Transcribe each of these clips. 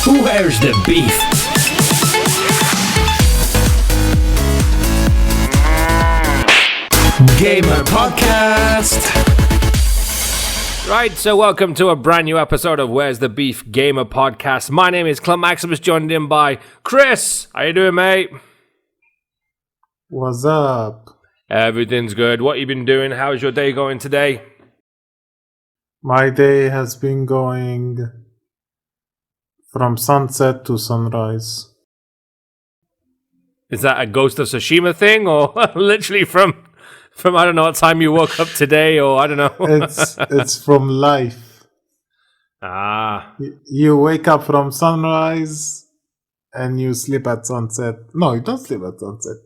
Where's the beef? Gamer Podcast. Right, so welcome to a brand new episode of Where's the Beef Gamer Podcast. My name is Clint Maximus, joined in by Chris. How you doing, mate? What's up? Everything's good. What you been doing? How's your day going today? My day has been going from sunset to sunrise. Is that a Ghost of Tsushima thing, or literally from I don't know what time you woke up today, or I don't know? It's from life. You wake up from sunrise and you sleep at sunset. No, you don't sleep at sunset.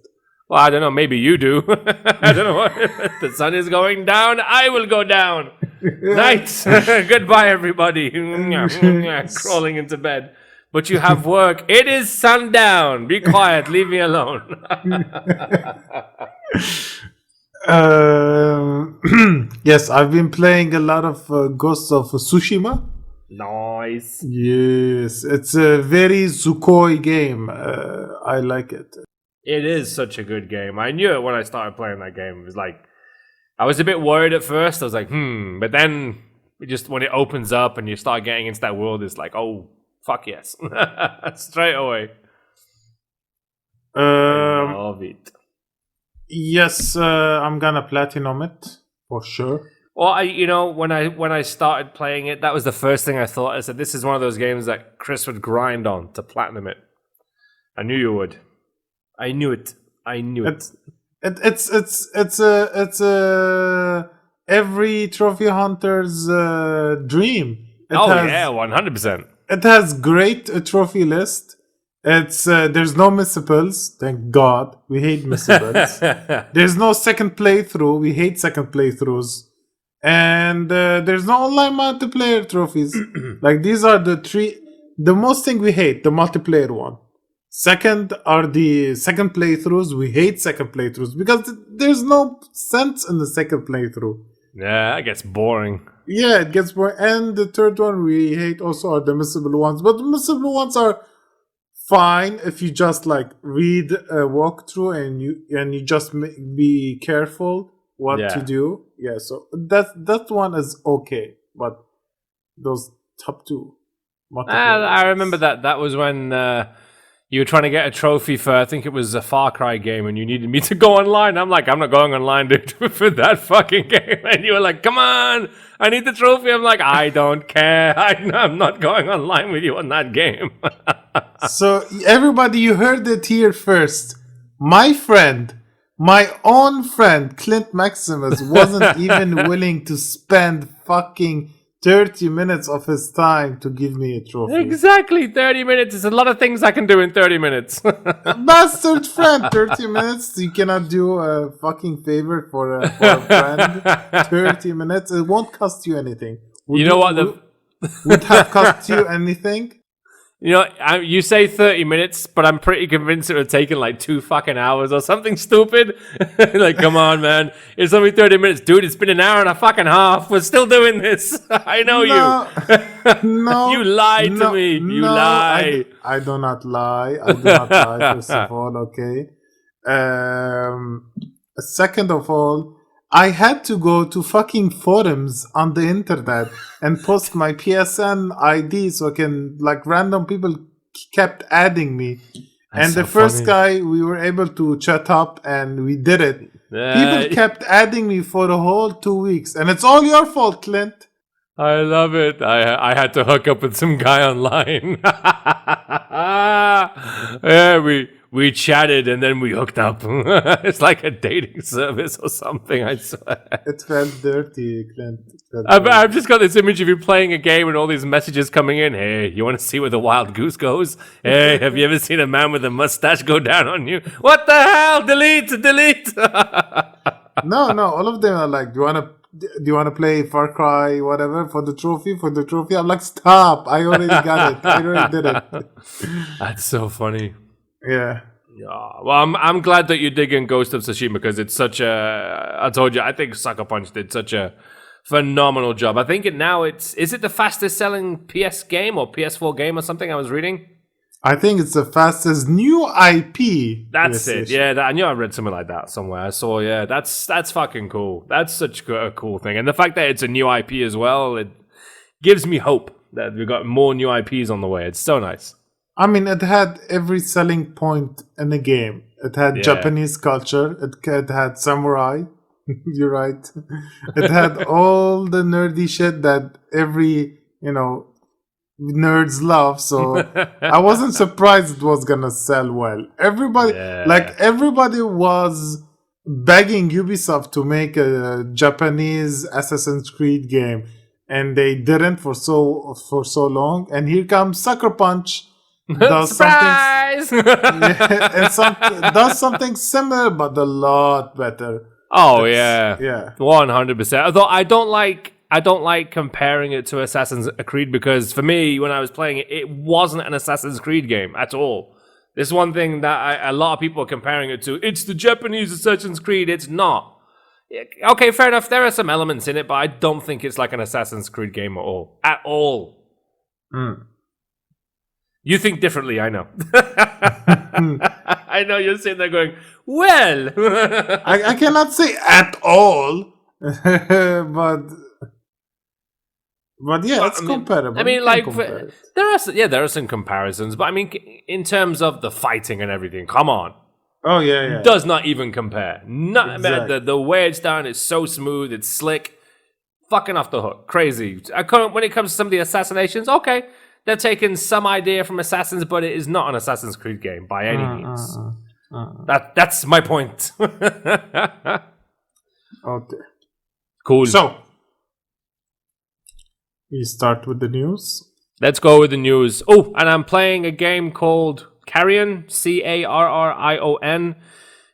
Well, I don't know. Maybe you do. I don't know. What, the sun is going down. I will go down. Night. Goodbye, everybody. Crawling into bed. But you have work. It is sundown. Be quiet. Leave me alone. Yes, I've been playing a lot of Ghosts of Tsushima. Nice. Yes, it's a very Sukoi game. I like it. It is such a good game. I knew it when I started playing that game. It was like, I was a bit worried at first. I was like, but then just when it opens up and you start getting into that world, it's like, oh, fuck yes. Straight away. I love it. Yes, I'm gonna platinum it for sure. Well, when I started playing it, that was the first thing I thought. I said, this is one of those games that Chris would grind on to platinum it. I knew you would. I knew it. It's a every trophy hunter's dream. Yeah, 100%. It has great trophy list. It's there's no missables, thank God. We hate missables. There's no second playthrough. We hate second playthroughs. And there's no online multiplayer trophies. Like these are the three. The most thing we hate, the multiplayer one. Second are the second playthroughs. We hate second playthroughs because there's no sense in the second playthrough. Yeah, it gets boring. Yeah, it gets boring. And the third one we hate also are the missable ones. But the missable ones are fine if you just like read a walkthrough and you just be careful what to do. Yeah, so that one is okay. But those top two. I remember that was when... you were trying to get a trophy for, I think it was a Far Cry game, and you needed me to go online. I'm like, I'm not going online for that fucking game. And you were like, come on, I need the trophy. I'm like, I don't care. I'm not going online with you on that game. So, everybody, you heard it here first. My own friend, Clint Maximus, wasn't even willing to spend fucking 30 minutes of his time to give me a trophy. Exactly, 30 minutes. There's a lot of things I can do in 30 minutes. Bastard friend, 30 minutes? You cannot do a fucking favor for a friend. 30 minutes? It won't cost you anything. Would have cost you anything? You know, you say 30 minutes, but I'm pretty convinced it would have taken like 2 fucking hours or something stupid. Like, come on, man. It's only 30 minutes. Dude, it's been an hour and a fucking half. We're still doing this. I know you. No. You lied to me. You lie. I do not lie. I do not lie, first of all, okay? Second of all, I had to go to fucking forums on the internet and post my PSN ID so I can, like, random people kept adding me. That's and the first guy, we were able to chat up and we did it. People kept adding me for the whole 2 weeks. And it's all your fault, Clint. I love it. I had to hook up with some guy online. Yeah, we chatted and then we hooked up. It's like a dating service or something, I swear. It felt dirty, Clint. I've just got this image of you playing a game and all these messages coming in. Hey, you want to see where the wild goose goes? Hey, have you ever seen a man with a mustache go down on you? What the hell? Delete! No, all of them are like, do you want to play Far Cry, whatever, for the trophy? I'm like, stop. I already got it. I already did it. That's so funny. Yeah. Well, I'm glad that you dig in Ghost of Tsushima because it's such a... I told you, I think Sucker Punch did such a Phenomenal job. I think is it the fastest selling PS game or PS4 game or something I was reading? I think it's the fastest new IP. That's it. Yeah, I knew I read something like that somewhere. I saw, yeah, that's fucking cool. That's such a cool thing. And the fact that it's a new IP as well, it gives me hope that we've got more new IPs on the way. It's so nice. I mean, it had every selling point in the game. It had Japanese culture. It had samurai. You're right. It had all the nerdy shit that every, nerds love. So I wasn't surprised it was gonna sell well. Everybody was begging Ubisoft to make a Japanese Assassin's Creed game, and they didn't for so long. And here comes Sucker Punch. Does Surprise! does something similar but a lot better. Oh yeah, 100%. Although I don't like comparing it to Assassin's Creed because for me, when I was playing it, it wasn't an Assassin's Creed game at all. This one thing that a lot of people are comparing it to. It's the Japanese Assassin's Creed. It's not. Okay, fair enough. There are some elements in it, but I don't think it's like an Assassin's Creed game at all. At all. You think differently, I know. I know you're sitting there going, well. I cannot say at all, but yeah, it's comparable. I mean, there are some comparisons, but I mean, in terms of the fighting and everything, come on. Oh yeah. Does not even compare. Exactly. The way it's done is so smooth, it's slick, fucking off the hook, crazy. When it comes to some of the assassinations, okay. They're taking some idea from Assassins, but it is not an Assassin's Creed game by any means. That's my point. Okay. Cool. So, we start with the news. Let's go with the news. Oh, and I'm playing a game called Carrion, Carrion.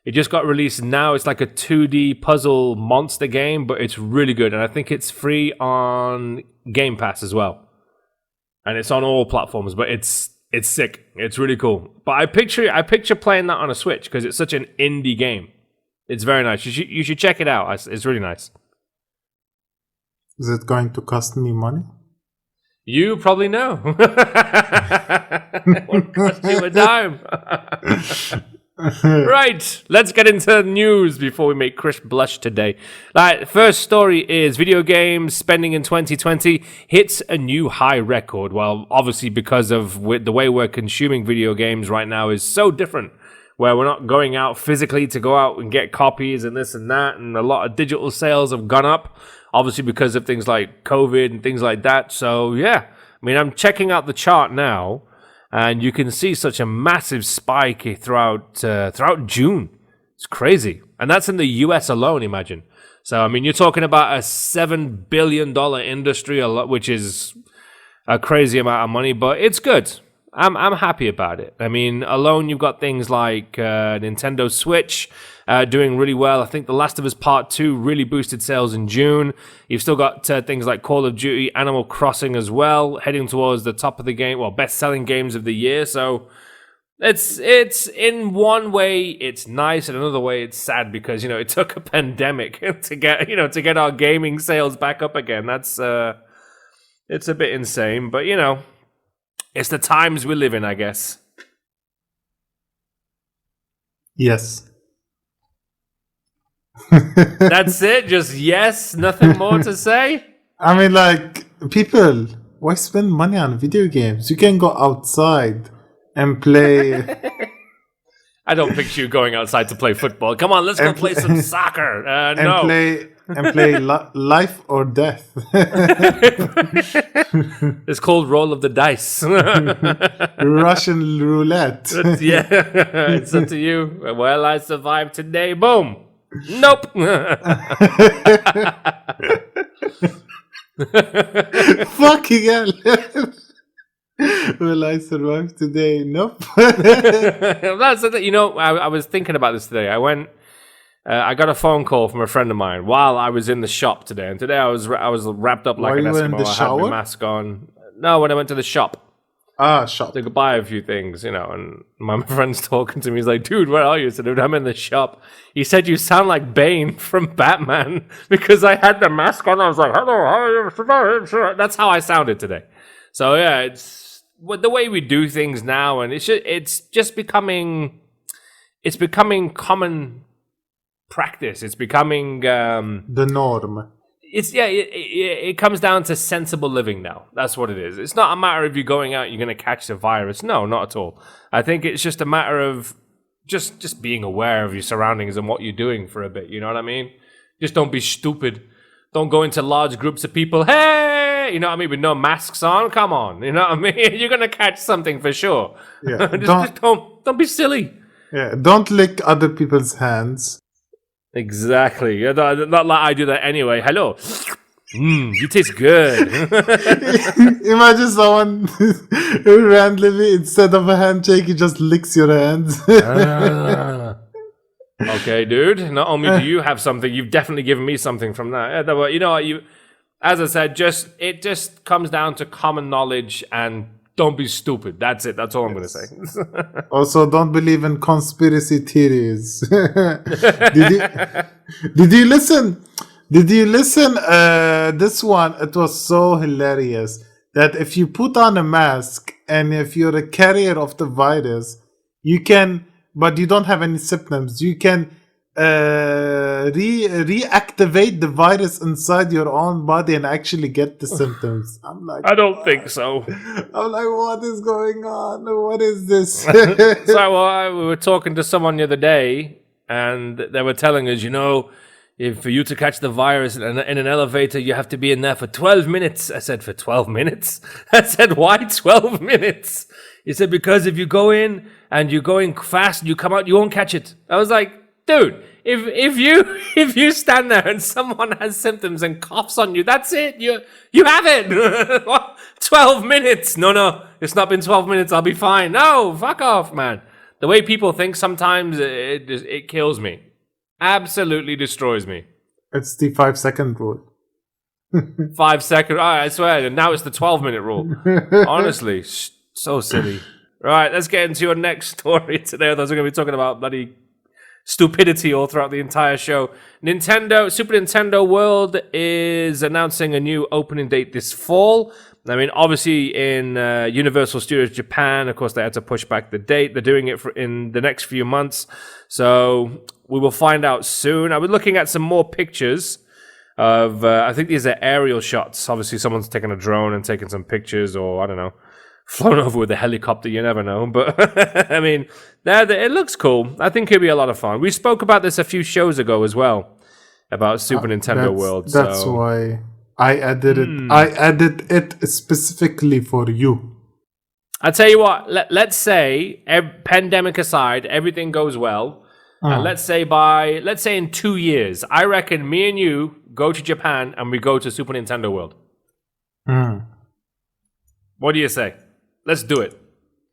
It just got released now. It's like a 2D puzzle monster game, but it's really good. And I think it's free on Game Pass as well. And it's on all platforms, but it's sick. It's really cool. But I picture playing that on a Switch because it's such an indie game. It's very nice. You should check it out. It's really nice. Is it going to cost me money? You probably know. It won't cost you a dime. Right, let's get into the news before we make Chris blush today. First story is video games spending in 2020 hits a new high record. Well, obviously because of the way we're consuming video games right now is so different, where we're not going out physically to go out and get copies and this and that, and a lot of digital sales have gone up, obviously because of things like COVID and things like that. So yeah, I mean, I'm checking out the chart now, and you can see such a massive spike throughout June. It's crazy. And that's in the US alone, imagine. So, I mean, you're talking about a $7 billion industry, which is a crazy amount of money, but it's good. I'm happy about it. I mean, alone you've got things like Nintendo Switch doing really well. I think The Last of Us Part 2 really boosted sales in June. You've still got things like Call of Duty, Animal Crossing as well, heading towards the top of the game, best-selling games of the year. So it's in one way it's nice, and another way it's sad because it took a pandemic to get our gaming sales back up again. That's it's a bit insane, but it's the times we live in, I guess. Yes. That's it? Just yes? Nothing more to say? I mean, people, why spend money on video games? You can go outside and play. I don't picture you going outside to play football. Come on, let's go play some soccer. No. Play life or death. It's called roll of the dice. Russian roulette. Yeah, it's up to you. Well, I survived today. Boom. Nope. Fucking hell. Will I survive today? Nope. That's I was thinking about this today. I got a phone call from a friend of mine while I was in the shop today, and today I was wrapped up like an Eskimo. I had my mask on. No, when I went to the shop, Shop. to buy a few things, and my friend's talking to me. He's like, dude, where are you? I said, dude, I'm in the shop. He said, you sound like Bane from Batman because I had the mask on. I was like, hello, how are you? That's how I sounded today. So, yeah, it's the way we do things now, and it's just becoming common practice. It's becoming the norm. It comes down to sensible living now. That's what it is. It's not a matter of you going out, you're going to catch the virus. No, not at all. I think it's just a matter of just being aware of your surroundings and what you're doing for a bit. You know what I mean? Just don't be stupid. Don't go into large groups of people. Hey, you know what I mean? With no masks on. Come on. You know what I mean? You're going to catch something for sure. Yeah. just don't be silly. Yeah. Don't lick other people's hands. Exactly. Not like I do that anyway. Hello. You taste good. Imagine someone who randomly, instead of a handshake, he just licks your hands. Okay, dude. Not only do you have something, you've definitely given me something from that. You know what? As I said, it just comes down to common knowledge and don't be stupid. That's it. That's all I'm going to say. Also, don't believe in conspiracy theories. Did you listen? This one, it was so hilarious that if you put on a mask and if you're a carrier of the virus, you can, but you don't have any symptoms, you can reactivate the virus inside your own body and actually get the symptoms. I'm like, I don't think so. I'm like, what is going on? What is this? So we were talking to someone the other day, and they were telling us, if for you to catch the virus in an elevator, you have to be in there for 12 minutes. I said, for 12 minutes? I said, why 12 minutes? He said, because if you go in and you're going fast and you come out, you won't catch it. I was like, dude, if you stand there and someone has symptoms and coughs on you, that's it. You have it. 12 minutes. No, it's not been 12 minutes. I'll be fine. No, fuck off, man. The way people think sometimes, it kills me. Absolutely destroys me. It's the 5-second rule. 5 seconds. I swear. Now it's the 12-minute rule. Honestly, so silly. Right, let's get into your next story today. Otherwise, we're going to be talking about bloody stupidity all throughout the entire show. Super Nintendo World is announcing a new opening date this fall. I mean, obviously in Universal Studios Japan, of course, they had to push back the date. They're doing it in the next few months. So we will find out soon. I was looking at some more pictures of, I think these are aerial shots. Obviously, someone's taken a drone and taken some pictures, or I don't know, flown over with a helicopter, you never know. But I mean, it looks cool. I think it'll be a lot of fun. We spoke about this a few shows ago as well, about Super Nintendo World. That's why I added it. I added it specifically for you. I tell you what, let's say, pandemic aside, everything goes well. And let's say in 2 years, I reckon me and you go to Japan and we go to Super Nintendo World. What do you say? Let's do it.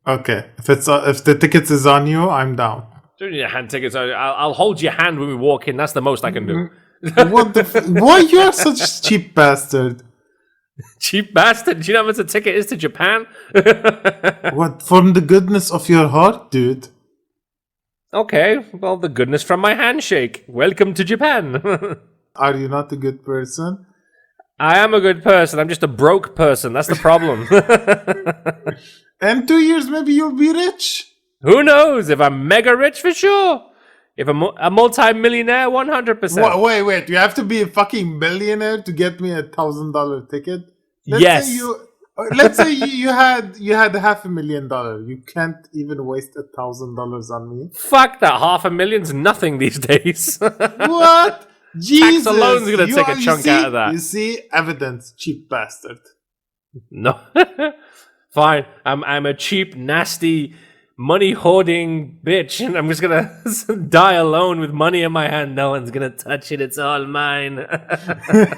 Okay. If the tickets is on you, I'm down. Don't need your hand tickets. I'll hold your hand when we walk in. That's the most I can do. Why you are such a cheap bastard? Cheap bastard? Do you know how much a ticket is to Japan? What? From the goodness of your heart, dude. Okay. Well, the goodness from my handshake. Welcome to Japan. Are you not a good person? I am a good person. I'm just a broke person. That's the problem. In 2 years, maybe you'll be rich. Who knows? If I'm mega rich, for sure. If I'm a multi-millionaire, 100%. Wait. You have to be a fucking millionaire to get me $1,000 ticket? Yes. Let's say you had $500,000. You can't even waste $1,000 on me. Fuck that. $500,000's nothing these days. What? Jesus. Tax alone's going to take a chunk out of that. You see? Evidence, cheap bastard. No. Fine. I'm a cheap, nasty, money-hoarding bitch, and I'm just going to die alone with money in my hand. No one's going to touch it. It's all mine.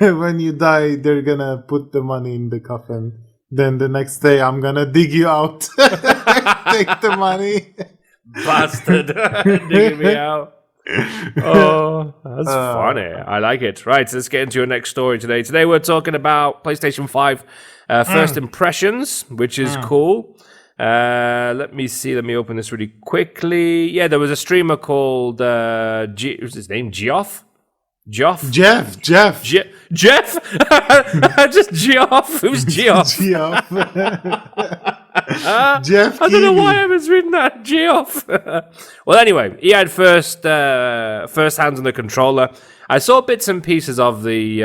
When you die, they're going to put the money in the coffin. Then the next day, I'm going to dig you out. Take the money. Bastard. Digging me out. Oh, that's funny. I like it. Right, so let's get into your next story today. Today we're talking about PlayStation 5 first impressions, which is cool. Let me see. Let me open this really quickly. Yeah, there was a streamer called what's his name? Geoff? Jeff. Jeff? Just Geoff. Who's Geoff? Jeff. Jeff. I don't know why I was reading that. Geoff. Well, anyway, he had first hands on the controller. I saw bits and pieces of the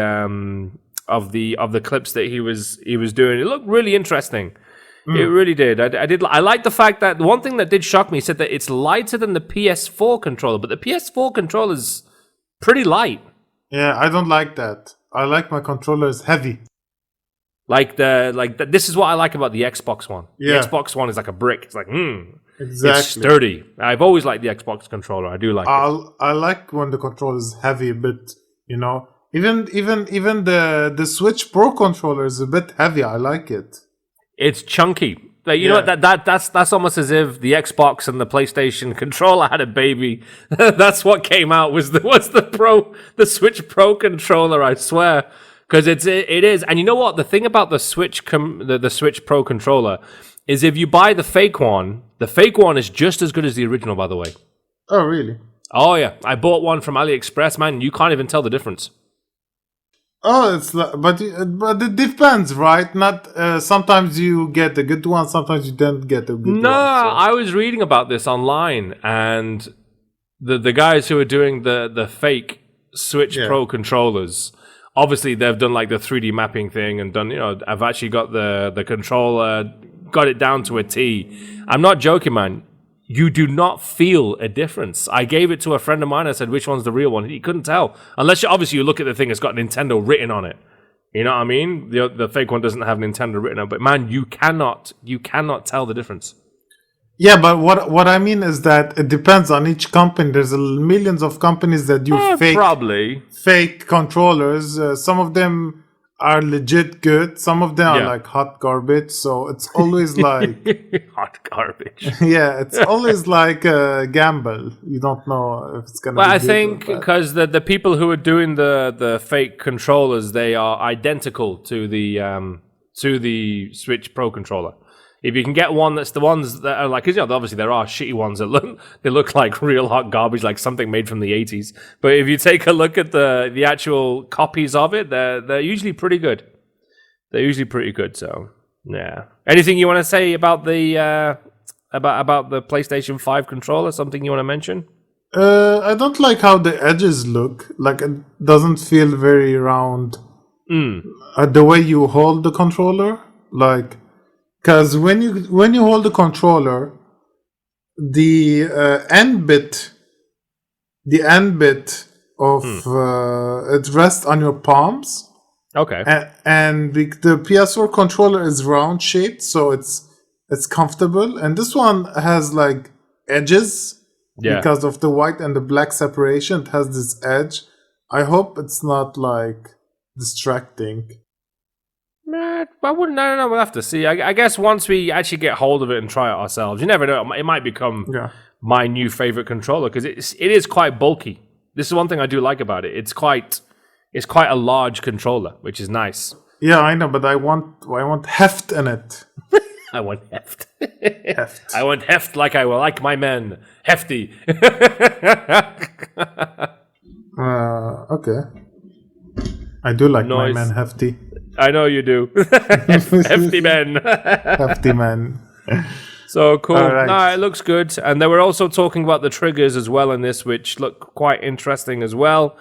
clips that he was doing. It looked really interesting. It really did. I like the fact that the one thing that did shock me, he said that it's lighter than the PS4 controller, but the PS4 controller is pretty light. Yeah, I don't like that. I like my controllers heavy. This is what I like about the Xbox One. Yeah. The Xbox One is like a brick. It's like, Exactly. it's sturdy. I've always liked the Xbox controller. I do like it. I like when the controller is heavy a bit, Even the Switch Pro controller is a bit heavy. I like it. It's chunky. Like, you know what? That's almost as if the Xbox and the PlayStation controller had a baby. That's what came out was the Switch Pro controller. I swear, because it is. And you know what? The thing about the Switch the Switch Pro controller is if you buy the fake one is just as good as the original. By the way. Oh really? Oh yeah, I bought one from AliExpress. Man, you can't even tell the difference. Oh, it's like, but it depends, right? Not sometimes you get a good one, sometimes you don't get a good one. No, I was reading about this online, and the guys who are doing the fake Switch Pro controllers, obviously they've done like the 3D mapping thing and done. I've actually got the controller, got it down to a T. I'm not joking, man. You do not feel a difference. I gave it to a friend of mine. I said, which one's the real one? He couldn't tell. Unless you look at the thing, it's got Nintendo written on it. You know what I mean? The fake one doesn't have Nintendo written on it. But man, you cannot tell the difference. Yeah, but what I mean is that it depends on each company. There's millions of companies that do fake controllers. Some of them are legit good. Some of them are like hot garbage. So it's always like hot garbage. Yeah, it's always like a gamble. You don't know if it's gonna. Well, be I good think or bad. because the people who are doing the fake controllers, they are identical to the Switch Pro controller. If you can get one that's the ones that are like, because obviously there are shitty ones that look like real hot garbage, like something made from the 80s. But if you take a look at the actual copies of it, they're usually pretty good. They're usually pretty good. So yeah. Anything you want to say about the about the PlayStation 5 controller? Something you want to mention? I don't like how the edges look. Like it doesn't feel very round. The way you hold the controller, like. Because when you hold the controller, the end bit of it rests on your palms. Okay. And the PS4 controller is round shaped, so it's comfortable. And this one has like edges because of the white and the black separation. It has this edge. I hope it's not like distracting. I wouldn't. I don't know. We'll have to see. I guess once we actually get hold of it and try it ourselves, you never know. It might become my new favorite controller because it is quite bulky. This is one thing I do like about it. It's quite a large controller, which is nice. Yeah, I know, but I want heft in it. I want heft. I want heft like I will like my men. Hefty. Okay. I do like my Noise. man hefty. I know you do. Hefty men. Hefty man. So cool. All right. No, it looks good. And they were also talking about the triggers as well in this, which look quite interesting as well.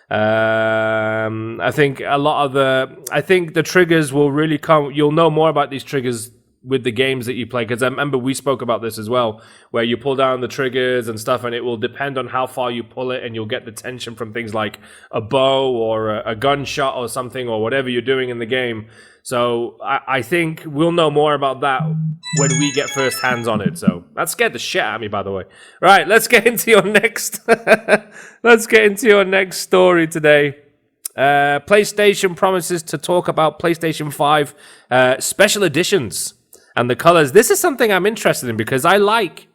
I think the triggers will really come. You'll know more about these triggers with the games that you play, because I remember we spoke about this as well, where you pull down the triggers and stuff, and it will depend on how far you pull it, and you'll get the tension from things like a bow or a gunshot or something, or whatever you're doing in the game. So I think we'll know more about that when we get first hands on it. So that scared the shit out of me, by the way. Right, let's get into your next story today. PlayStation promises to talk about PlayStation 5 special editions and the colors. This is something I'm interested in because I like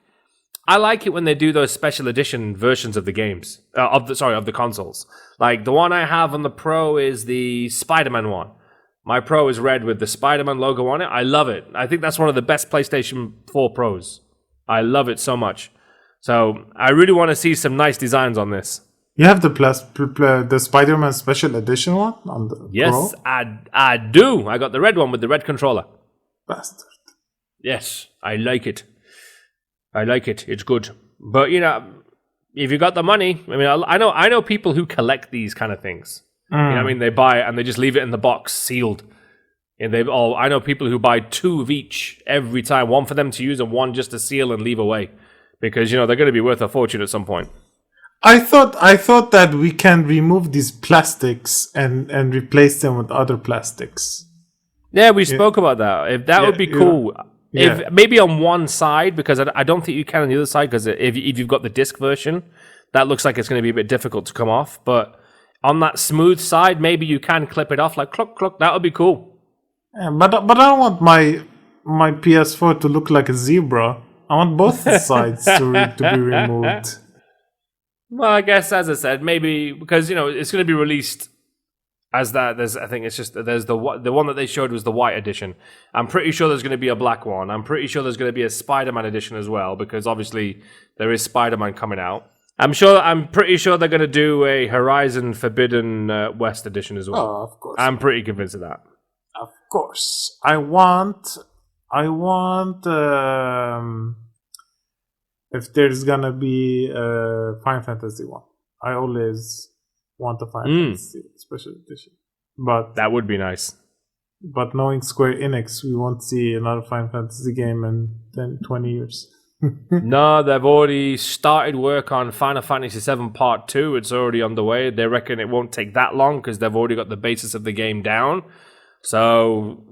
it when they do those special edition versions of the games, of the consoles. Like the one I have on the Pro is the Spider-Man one. My Pro is red with the Spider-Man logo on it. I love it. I think that's one of the best PlayStation 4 Pros. I love it so much. So I really want to see some nice designs on this. You have the Spider-Man Special Edition one on the Yes, Pro? I do. I got the red one with the red controller. Bastard. Yes, I like it. I like it. It's good. But, you know, if you got the money, I mean, I know people who collect these kind of things. You know what I mean? They buy it and they just leave it in the box sealed. And I know people who buy 2 of each every time, one for them to use and one just to seal and leave away, because you know they're going to be worth a fortune at some point. I thought that we can remove these plastics and replace them with other plastics. Yeah, we spoke about that. If that would be cool. Yeah. If maybe on one side, because I don't think you can on the other side, because if you've got the disc version, that looks like it's going to be a bit difficult to come off. But on that smooth side, maybe you can clip it off like cluck cluck. That would be cool. Yeah, but I don't want my PS4 to look like a zebra. I want both the sides to be removed. Well, I guess as I said, maybe because you know it's going to be released as that. There's the one that they showed was the white edition. I'm pretty sure there's going to be a black one. I'm pretty sure there's going to be a Spider-Man edition as well, because obviously there is Spider-Man coming out. I'm pretty sure they're going to do a Horizon Forbidden West edition as well. Oh, of course. I'm pretty convinced of that. Of course. I want if there's gonna be a Final Fantasy one. I always want a Final Fantasy special edition. But that would be nice. But knowing Square Enix, we won't see another Final Fantasy game in 10, 20 years. No, they've already started work on Final Fantasy VII Part 2. It's already underway. They reckon it won't take that long because they've already got the basis of the game down. So,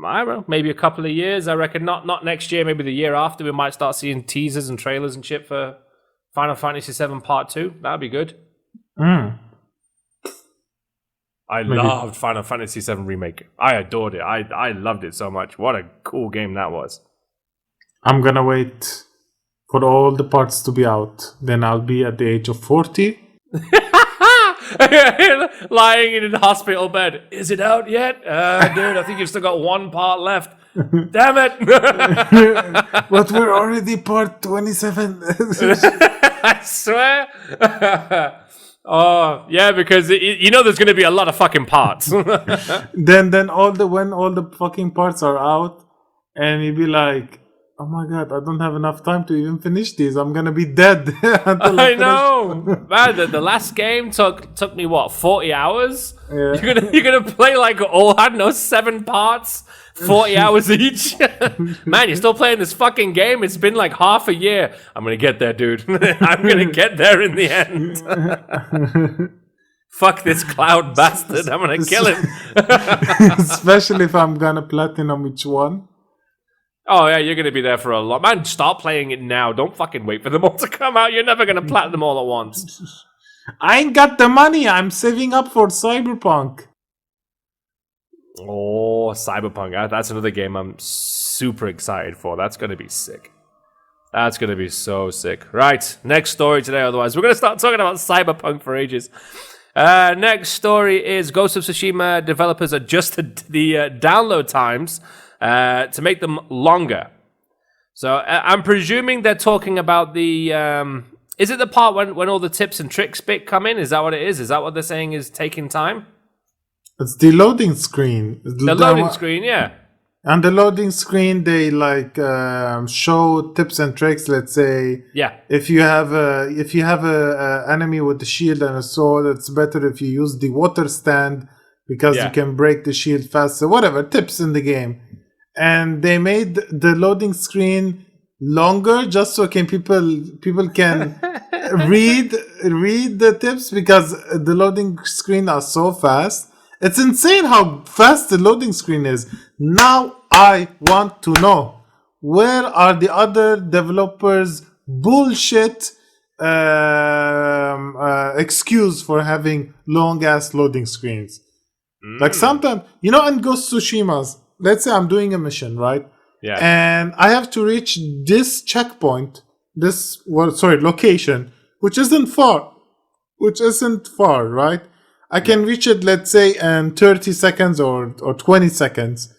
I don't know, maybe a couple of years. I reckon not next year, maybe the year after, we might start seeing teasers and trailers and shit for Final Fantasy VII Part 2. That'd be good. I loved Final Fantasy VII Remake. I adored it. I loved it so much. What a cool game that was. I'm gonna wait for all the parts to be out. Then I'll be at the age of 40. Lying in a hospital bed. Is it out yet? Dude, I think you've still got one part left. Damn it. But we're already part 27. I swear. Oh, yeah, because you know there's going to be a lot of fucking parts. then when all the fucking parts are out, and you'll be like, oh my god, I don't have enough time to even finish these. I'm gonna be dead. I know, man. The last game took me what 40 hours. Yeah. You're gonna play like all 7 parts, 40 hours each. Man, you're still playing this fucking game. It's been like half a year. I'm gonna get there, dude. I'm gonna get there in the end. Fuck this cloud bastard. I'm gonna kill him. Especially if I'm gonna platinum each one. Oh, yeah, you're going to be there for a lot. Man, start playing it now. Don't fucking wait for them all to come out. You're never going to platinum them all at once. I ain't got the money. I'm saving up for Cyberpunk. Oh, Cyberpunk. That's another game I'm super excited for. That's going to be sick. That's going to be so sick. Right, next story today. Otherwise, we're going to start talking about Cyberpunk for ages. Next story is Ghost of Tsushima developers adjusted the download times to make them longer. So I'm presuming they're talking about the... is it the part when all the tips and tricks bit come in? Is that what it is? Is that what they're saying is taking time? It's the loading screen. The loading screen, yeah. On the loading screen, they show tips and tricks. Let's say, yeah, if you have a enemy with a shield and a sword, it's better if you use the water stand because you can break the shield faster. Whatever tips in the game. And they made the loading screen longer just so people can read the tips, because the loading screen are so fast. It's insane how fast the loading screen is. Now I want to know, where are the other developers' bullshit excuse for having long ass loading screens? Like sometimes, in Ghost of Tsushima's, let's say I'm doing a mission, right? Yeah. And I have to reach this checkpoint, location, which isn't far, right? I can reach it, let's say, in 30 seconds or 20 seconds.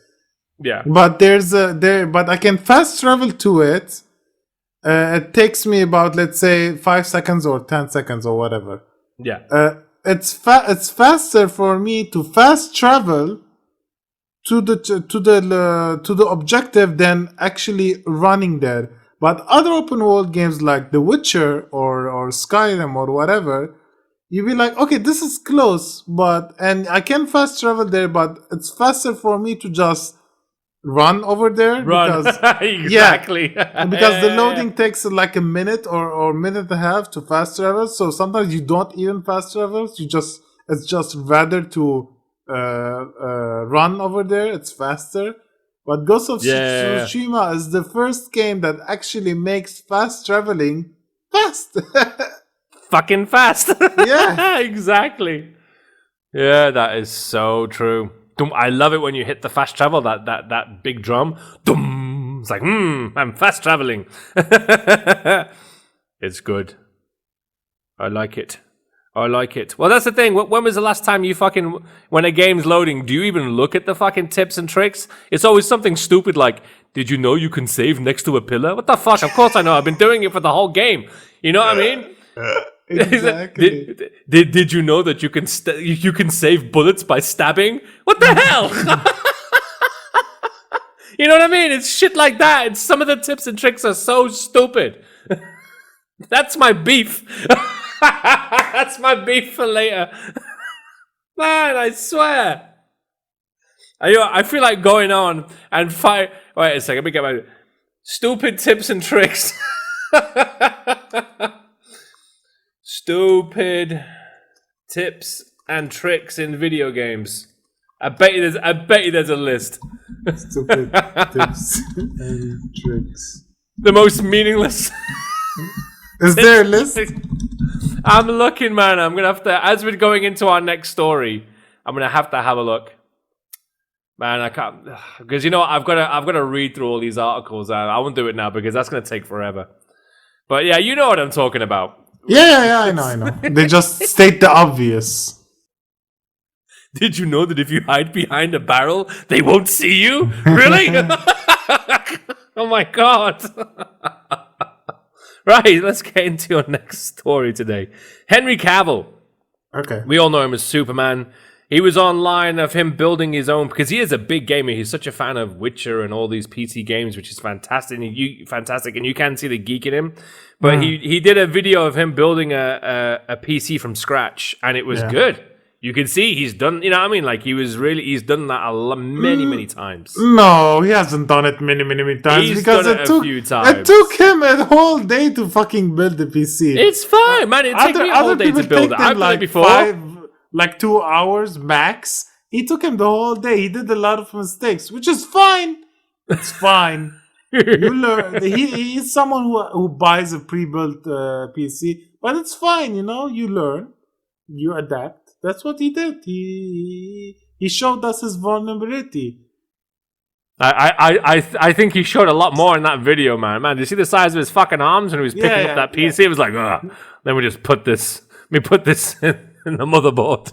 Yeah. But but I can fast travel to it. It takes me about, let's say, 5 seconds or 10 seconds or whatever. Yeah. It's faster for me to fast travel to the objective than actually running there. But other open world games like The Witcher or Skyrim or whatever, you be like, okay, this is close, and I can fast travel there, but it's faster for me to just run over there because exactly. because the loading takes like a minute or minute and a half to fast travel. So sometimes you don't even fast travel. It's just rather to run over there. It's faster. But Ghost of Tsushima is the first game that actually makes fast traveling fast. Fucking fast. Yeah, exactly. Yeah, that is so true. I love it when you hit the fast travel, that big drum. Dum. It's like, I'm fast traveling. It's good. I like it. Well, that's the thing. When was the last time when a game's loading, do you even look at the fucking tips and tricks? It's always something stupid like, did you know you can save next to a pillar? What the fuck? Of course I know. I've been doing it for the whole game. You know what I mean? Exactly. Did you know that you can save bullets by stabbing? What the hell? You know what I mean? It's shit like that. It's some of the tips and tricks are so stupid. That's my beef. That's my beef for later. Man, I swear. I feel like going on and fight. Wait a second, let me get my stupid tips and tricks. Stupid tips and tricks in video games. I bet you there's a list. Stupid tips and tricks. The most meaningless. Is there a list? I'm looking, man. I'm gonna have to, as we're going into our next story, I'm gonna have to have a look. Man, I can't, because you know I've got to read through all these articles. I won't do it now because that's gonna take forever. But yeah, you know what I'm talking about. Yeah, I know. They just state the obvious. Did you know that if you hide behind a barrel, they won't see you? Really? Oh my god. Right, let's get into your next story today. Henry Cavill. Okay. We all know him as Superman. He was online of him building his own, because he is a big gamer. He's such a fan of Witcher and all these PC games, which is fantastic. And you can see the geek in him. But he did a video of him building a PC from scratch, and it was good. You can see he's done, you know what I mean? Like he's done that many times. No, he hasn't done it many times. He's because done it a few times. It took him a whole day to fucking build the PC. It's fine, man. It took me a whole day to build it. I've done it before. 2 hours max. He took him the whole day. He did a lot of mistakes, which is fine. It's fine. You learn. He's someone who buys a pre-built PC, but it's fine. You know, you learn, you adapt. That's what he did. He showed us his vulnerability. I think he showed a lot more in that video, man. Man, did you see the size of his fucking arms when he was picking up that PC? It was like, ugh. Then we just put this in the motherboard.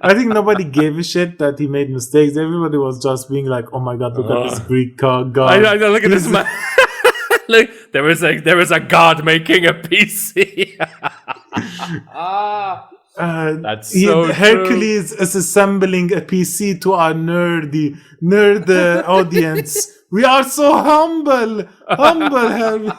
I think nobody gave a shit that he made mistakes. Everybody was just being like, "Oh my god, look at this Greek god!" I look at this man. Look, there is a god making a PC. That's so Hercules is assembling a PC to our nerd audience. We are so humble, Herman.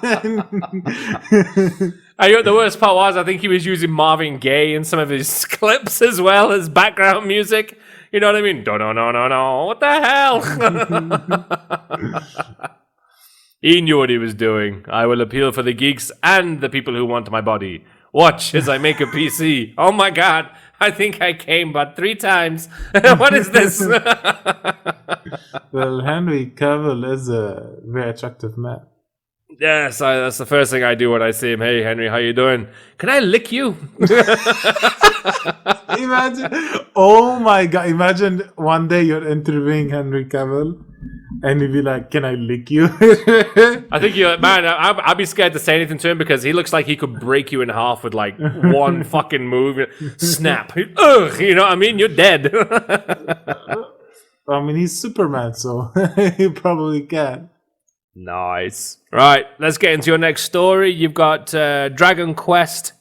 The worst part was, I think he was using Marvin Gaye in some of his clips as well as background music. You know what I mean? No. What the hell? He knew what he was doing. I will appeal for the geeks and the people who want my body. Watch as I make a PC. Oh my god. I think I came but 3 times. What is this? Well, Henry Cavill is a very attractive man. Yes, that's the first thing I do when I see him. Hey, Henry, how you doing? Can I lick you? Imagine, oh my god, imagine one day you're interviewing Henry Cavill and he'd be like, "Can I lick you?" I think I'd be scared to say anything to him because he looks like he could break you in half with like one fucking move. Snap. Ugh, you know what I mean? You're dead. I mean, he's Superman, so he probably can. Nice. Right, let's get into your next story. You've got Dragon Quest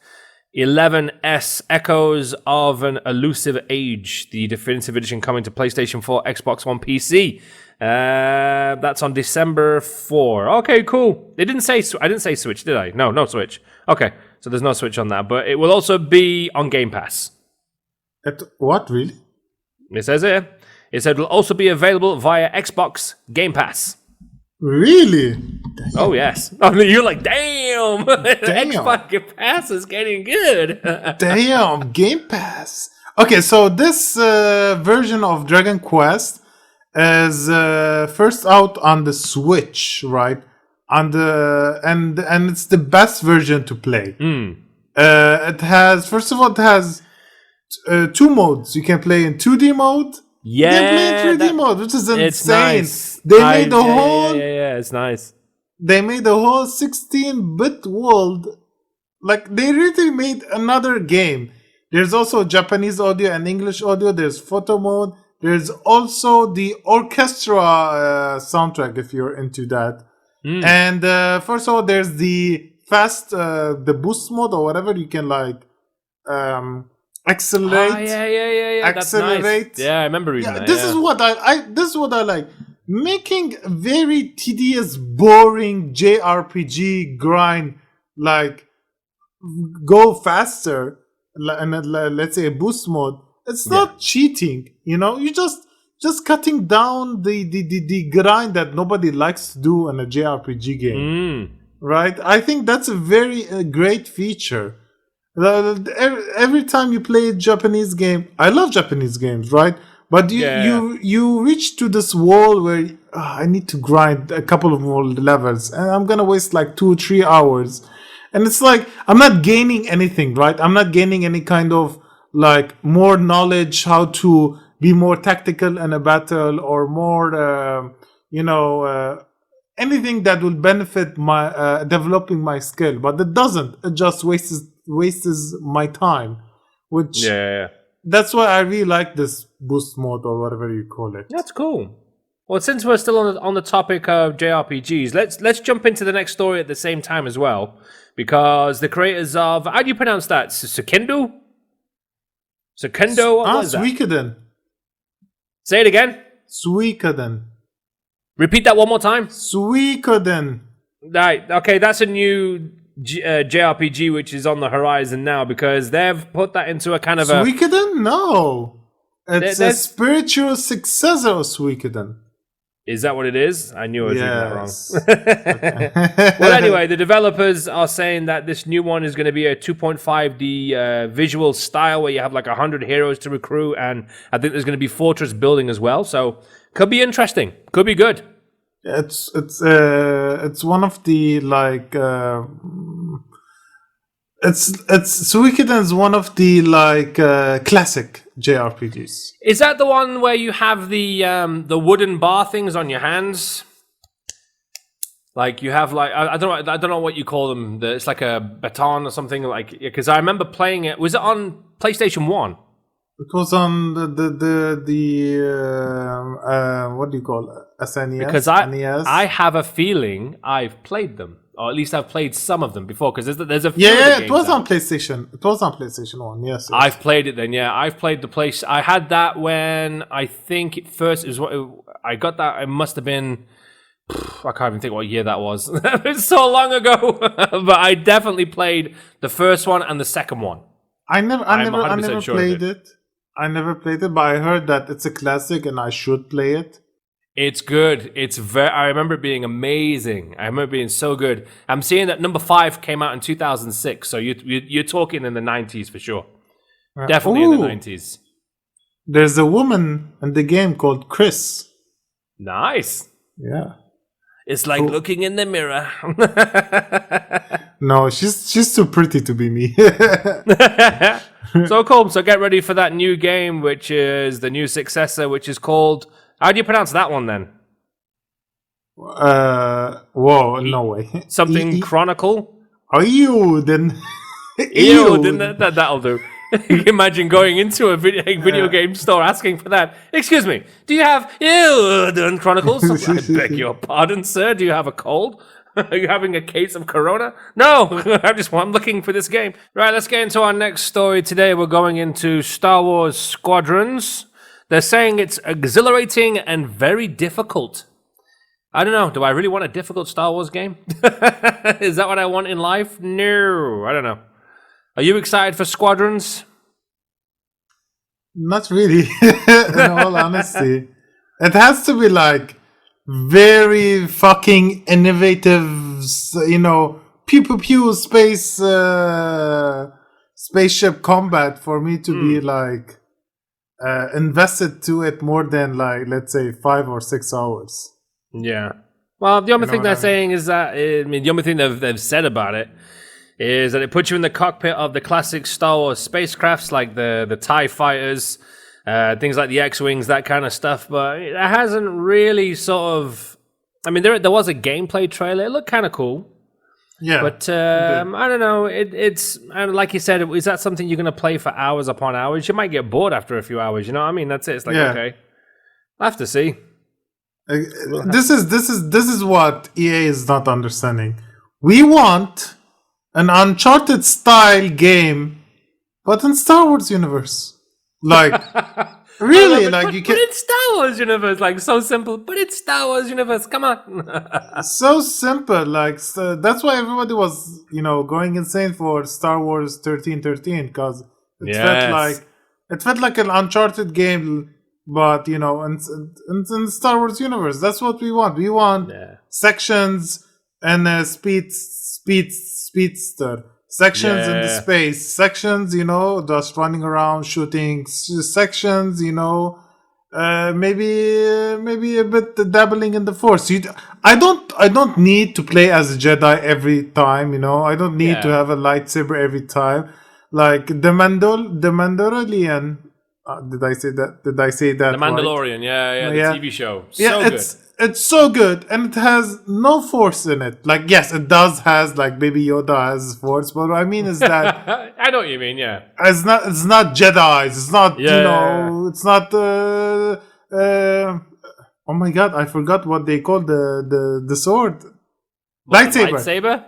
11S Echoes of an Elusive Age, the definitive edition coming to PlayStation 4, Xbox One, PC. That's on December 4. Okay, cool. I didn't say Switch, did I? No Switch. Okay, so there's no Switch on that, but it will also be on Game Pass. What, really? It says here. It said it will also be available via Xbox Game Pass. Really? Oh, yes. I mean, you're like, damn. Xbox Game Pass is getting good. Damn, Game Pass. Okay, so this version of Dragon Quest is first out on the Switch, right? And it's the best version to play. It has, first of all, it has two modes. You can play in 2D mode. Yeah, you can play in 3D mode, which is insane. It's nice. They made the whole. Yeah, it's nice. They made the whole 16-bit world. Like, they really made another game. There's also Japanese audio and English audio. There's photo mode. There's also the orchestra soundtrack, if you're into that. And first of all, there's the the boost mode or whatever. You can like accelerate. Oh, yeah. Accelerate. That's nice. Yeah, I remember reading that. This is what this is what I like. Making very tedious, boring JRPG grind like go faster, and let's say a boost mode. It's not cheating, you know. You just cutting down the grind that nobody likes to do in a JRPG game, right? I think that's a very great feature. Every time you play a Japanese game, I love Japanese games, right? But you reach to this wall where I need to grind a couple of more levels, and I'm gonna waste like 2-3 hours, and it's like I'm not gaining anything, right? I'm not gaining any kind of like more knowledge how to be more tactical in a battle, or more anything that will benefit my developing my skill. But it doesn't. It just wastes my time, which that's why I really like this boost mode or whatever you call it. That's cool. Well, since we're still on the topic of JRPGs, let's jump into the next story at the same time as well, because the creators of, how do you pronounce that? Sekendo? What was that? Suikoden. Say it again. Suikoden. Repeat that one more time. Suikoden. Right. Okay, that's a new JRPG which is on the horizon now, because they've put that into a kind of Suikoden? No. It's a spiritual successor of Suikoden. Is that what it is? I knew I was reading that wrong. Well, anyway, the developers are saying that this new one is going to be a 2.5D visual style where you have like 100 heroes to recruit, and I think there's going to be fortress building as well. So could be interesting. Could be good. It's one of the like it's Suikoden is one of the like classic JRPGs. Is that the one where you have the wooden bar things on your hands? Like you have like I don't know what you call them. It's like a baton or something, like, because I remember playing it. Was it on PlayStation 1? It was on the what do you call it? SNES? Because I have a feeling I've played them, or at least I've played some of them before. Because there's a few it was on PlayStation. It was on PlayStation 1. Yes. I've played it then. Yeah, I've played the place. I had that when I think it first I got that. It must have been. I can't even think what year that was. It was so long ago. But I definitely played the first one and the second one. I never played it. I never played it, but I heard that it's a classic and I should play it. It's good. I remember it being amazing. I remember it being so good. I'm seeing that number 5 came out in 2006, so you're talking in the 90s for sure. Definitely in the 90s. There's a woman in the game called Chris. Nice. Yeah. It's like looking in the mirror. No, she's too pretty to be me. So cool. So get ready for that new game, which is the new successor, which is called... How do you pronounce that one then? Whoa, no way. Something Chronicle? Are you then? Ew, didn't that'll do. Imagine going into a video game store asking for that. Excuse me, do you have Ew Chronicles? I beg your pardon, sir. Do you have a cold? Are you having a case of corona? No, I'm looking for this game. Right, let's get into our next story today. We're going into Star Wars Squadrons. They're saying it's exhilarating and very difficult. I don't know. Do I really want a difficult Star Wars game? Is that what I want in life? No, I don't know. Are you excited for Squadrons? Not really, in all honesty. It has to be like very fucking innovative, pew pew pew spaceship combat for me to be like invested to it more than like, let's say, 5 or 6 hours. Yeah. Well, the only thing they're saying is that, the only thing they've said about it is that it puts you in the cockpit of the classic Star Wars spacecrafts like the TIE fighters, things like the X-Wings, that kind of stuff, but it hasn't really sort of... there was a gameplay trailer. It looked kind of cool. Yeah. But I don't know. It's like you said, is that something you're going to play for hours upon hours? You might get bored after a few hours, you know what I mean? That's it. It's like, okay. I'll have to see. This is what EA is not understanding. We want an Uncharted style game, but in Star Wars universe. Like, really, but it's Star Wars universe, like so simple. But it's Star Wars universe. Come on. So simple, like that's why everybody was, going insane for Star Wars 1313 because it felt like an Uncharted game. But in the Star Wars universe, that's what we want. We want sections and speedster, sections in the space, sections, just running around shooting, sections, maybe a bit dabbling in the Force. I don't need to play as a Jedi every time. I don't need to have a lightsaber every time. Like the Mandalorian. Did I say that? The Mandalorian, right? The TV show. It's so good, and it has no Force in it. Like, yes, it does has like Baby Yoda has Force, but what I mean is that I know what you mean. Yeah, it's not Jedi. It's not it's not. Oh my god, I forgot what they call the sword. Lightsaber.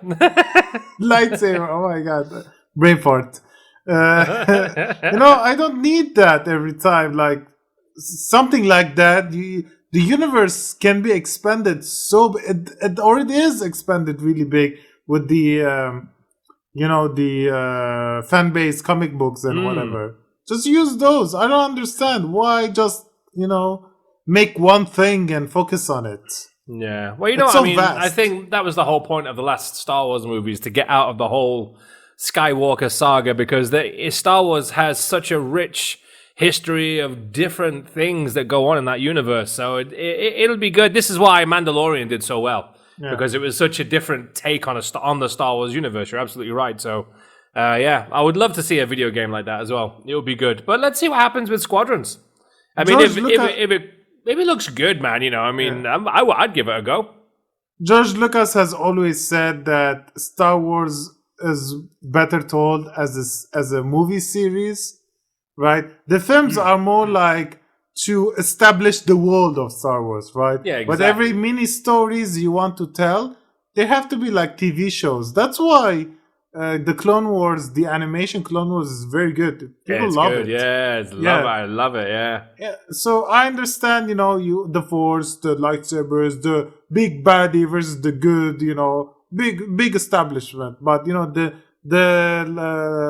Lightsaber. Oh my god, brain fart. I don't need that every time. Like something like that, the universe can be expanded. So it already is expanded really big with the fan base comic books and whatever. Just use those. I don't understand why just make one thing and focus on it. Yeah. Well, what I mean. Vast. I think that was the whole point of the last Star Wars movies, to get out of the whole Skywalker saga, because Star Wars has such a rich history of different things that go on in that universe. So it'll be good. This is why Mandalorian did so well, because it was such a different take on the Star Wars universe. You're absolutely right. So I would love to see a video game like that as well. It would be good. But let's see what happens with Squadrons. I mean, if it looks good, man, I'd give it a go. George Lucas has always said that Star Wars is better told as a movie series, right? The films are more like to establish the world of Star Wars, right? Yeah, exactly. But every mini stories you want to tell, they have to be like TV shows. That's why the Clone Wars, the animation Clone Wars is very good. People love it. Yeah, I love it. Yeah. So I understand, the Force, the lightsabers, the big baddie versus the good, big establishment. But the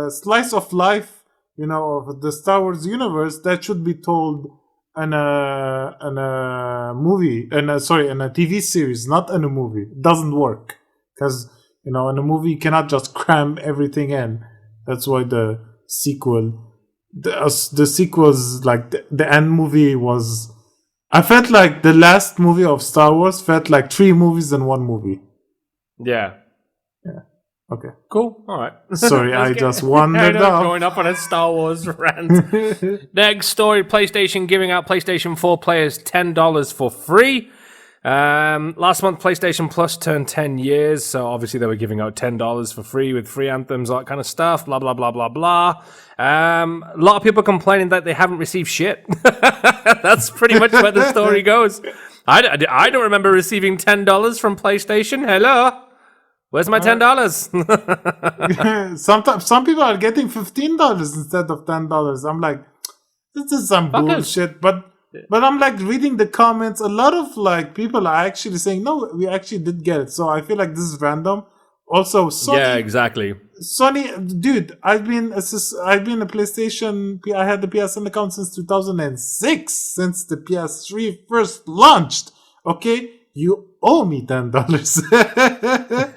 slice of life, of the Star Wars universe, that should be told in a movie, in a TV series, not in a movie. It doesn't work because in a movie you cannot just cram everything in. That's why the sequels, like the end movie was. I felt like the last movie of Star Wars felt like 3 movies in 1 movie. Yeah. Okay. Cool. All right. Sorry, I just wandered off. Going up on a Star Wars rant. Next story: PlayStation giving out PlayStation 4 players $10 for free. Last month, PlayStation Plus turned 10 years, so obviously they were giving out $10 for free with free anthems, all that kind of stuff, blah, blah, blah, blah, blah. A lot of people complaining that they haven't received shit. That's pretty much where the story goes. I don't remember receiving $10 from PlayStation. Hello? Where's my $10? Sometimes some people are getting $15 instead of $10. I'm like, this is some bullshit. But I'm like reading the comments. A lot of like people are actually saying, no, we actually did get it. So I feel like this is random. Also, Sony. Yeah, exactly. Sony, dude, I've been a PlayStation. I had the PSN account since 2006, since the PS3 first launched. Okay, you owe me $10.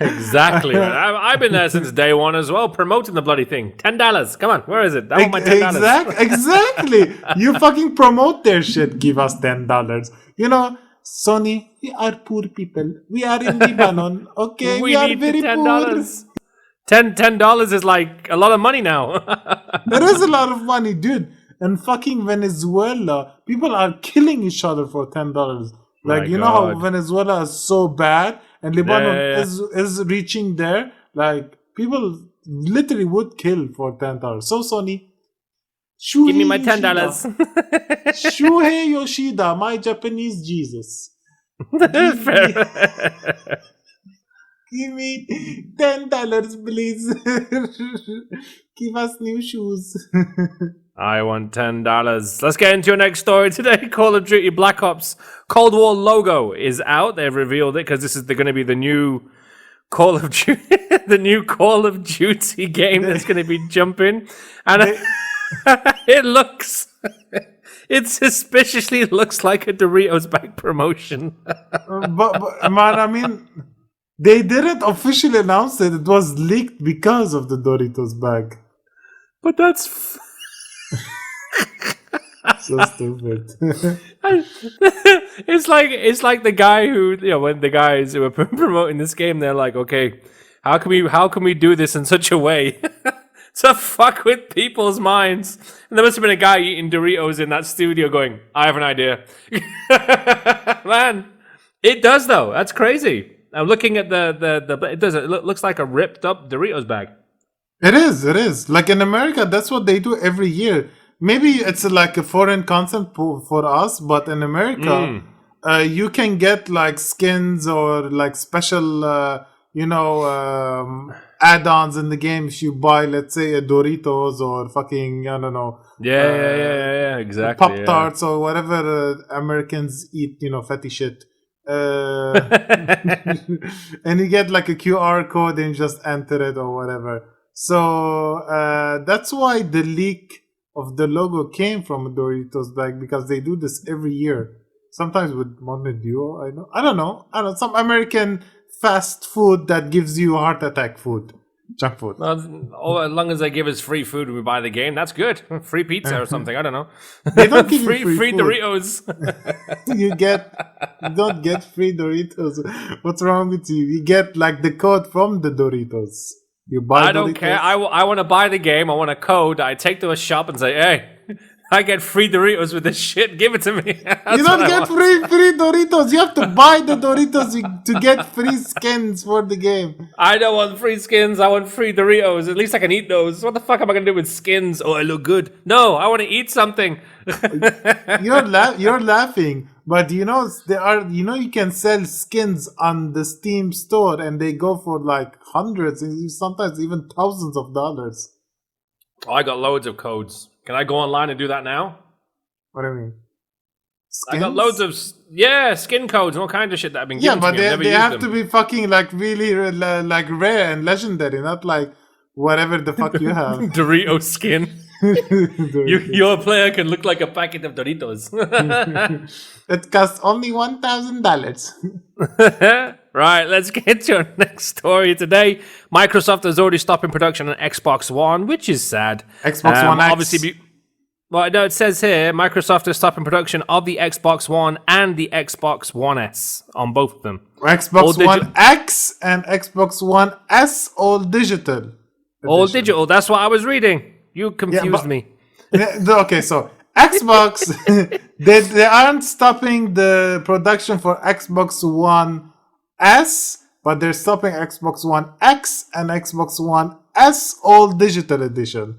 Exactly. I've been there since day one as well, promoting the bloody thing. $10. Come on, where is it? I want my $10. Exactly. You fucking promote their shit. Give us $10. You know, Sony, we are poor people. We are in Lebanon. Okay, we are very poor. $10 is like a lot of money now. There is a lot of money, dude. And fucking Venezuela, people are killing each other for $10. Like, you know how Venezuela is so bad and Lebanon is reaching there? Like, people literally would kill for $10. So, Sony, give me my $10. Shuhei Yoshida, my Japanese Jesus. Give me $10, please. Give us new shoes. I want $10. Let's get into your next story today. Call of Duty Black Ops Cold War logo is out. They've revealed it because this is going to be the new Call of Duty, the new Call of Duty game that's going to be jumping, and it suspiciously looks like a Doritos bag promotion. but man, I mean, they didn't officially announce it. It was leaked because of the Doritos bag. But that's so stupid. It's like the guy who, when the guys who were promoting this game, they're like, okay, how can we do this in such a way to fuck with people's minds? And there must have been a guy eating Doritos in that studio going, I have an idea. Man, it does though. That's crazy. I'm looking at it looks like a ripped up Doritos bag. It is. Like in America, that's what they do every year. Maybe it's like a foreign concept for us, but in America, you can get like skins or like special, add-ons in the game if you buy, let's say, a Doritos or fucking, I don't know. Yeah, exactly. Pop-Tarts or whatever Americans eat, fatty shit. And you get like a QR code and you just enter it or whatever. So that's why the leak of the logo came from a Doritos bag, because they do this every year. Sometimes with Mountain Dew, I don't know. Some American fast food that gives you heart attack food. Junk food. Well, as long as they give us free food when we buy the game, that's good. Free pizza or something. I don't know. They don't give you free food. Doritos. You don't get free Doritos. What's wrong with you? You get like the code from the Doritos. You buy I don't care. I want to buy the game. I want a code. I take to a shop and say, hey, I get free Doritos with this shit. Give it to me. You don't get free Doritos. You have to buy the Doritos to get free skins for the game. I don't want free skins. I want free Doritos. At least I can eat those. What the fuck am I going to do with skins? Oh, I look good. No, I want to eat something. You're laughing. But you can sell skins on the Steam store and they go for like hundreds and sometimes even thousands of dollars. Oh, I got loads of codes. Can I go online and do that now? What do you mean? Skins? I got loads of skin codes and all kinds of shit that I've been given to me. Yeah, but they have to them. be fucking like really like rare and legendary, not like whatever the fuck you have. Dorito skin. Your player can look like a packet of Doritos. It costs only $1,000. Right, let's get to our next story today. Microsoft is already stopping production on Xbox One, which is sad. Xbox One X. Obviously, it says here Microsoft is stopping production of the Xbox One and the Xbox One S on both of them. Xbox One X and Xbox One S, all digital. All digital. That's what I was reading. You confused me. Okay, so Xbox, they aren't stopping the production for Xbox One S, but they're stopping Xbox One X and Xbox One S all digital edition.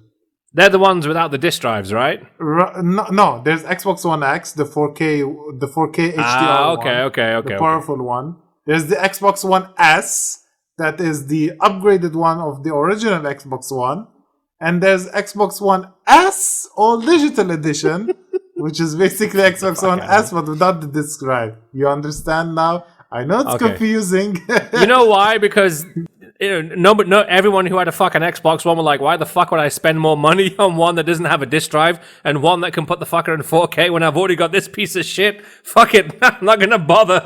They're the ones without the disc drives, right? No, there's Xbox One X, the 4K HDR okay. the powerful one. There's the Xbox One S, that is the upgraded one of the original Xbox One. And there's Xbox One S, all digital edition, which is basically Xbox One S, but without the disc drive. You understand now? I know it's confusing. You know why? Because no, everyone who had a fucking Xbox One were like, why the fuck would I spend more money on one that doesn't have a disc drive and one that can put the fucker in 4K when I've already got this piece of shit? Fuck it, I'm not gonna bother.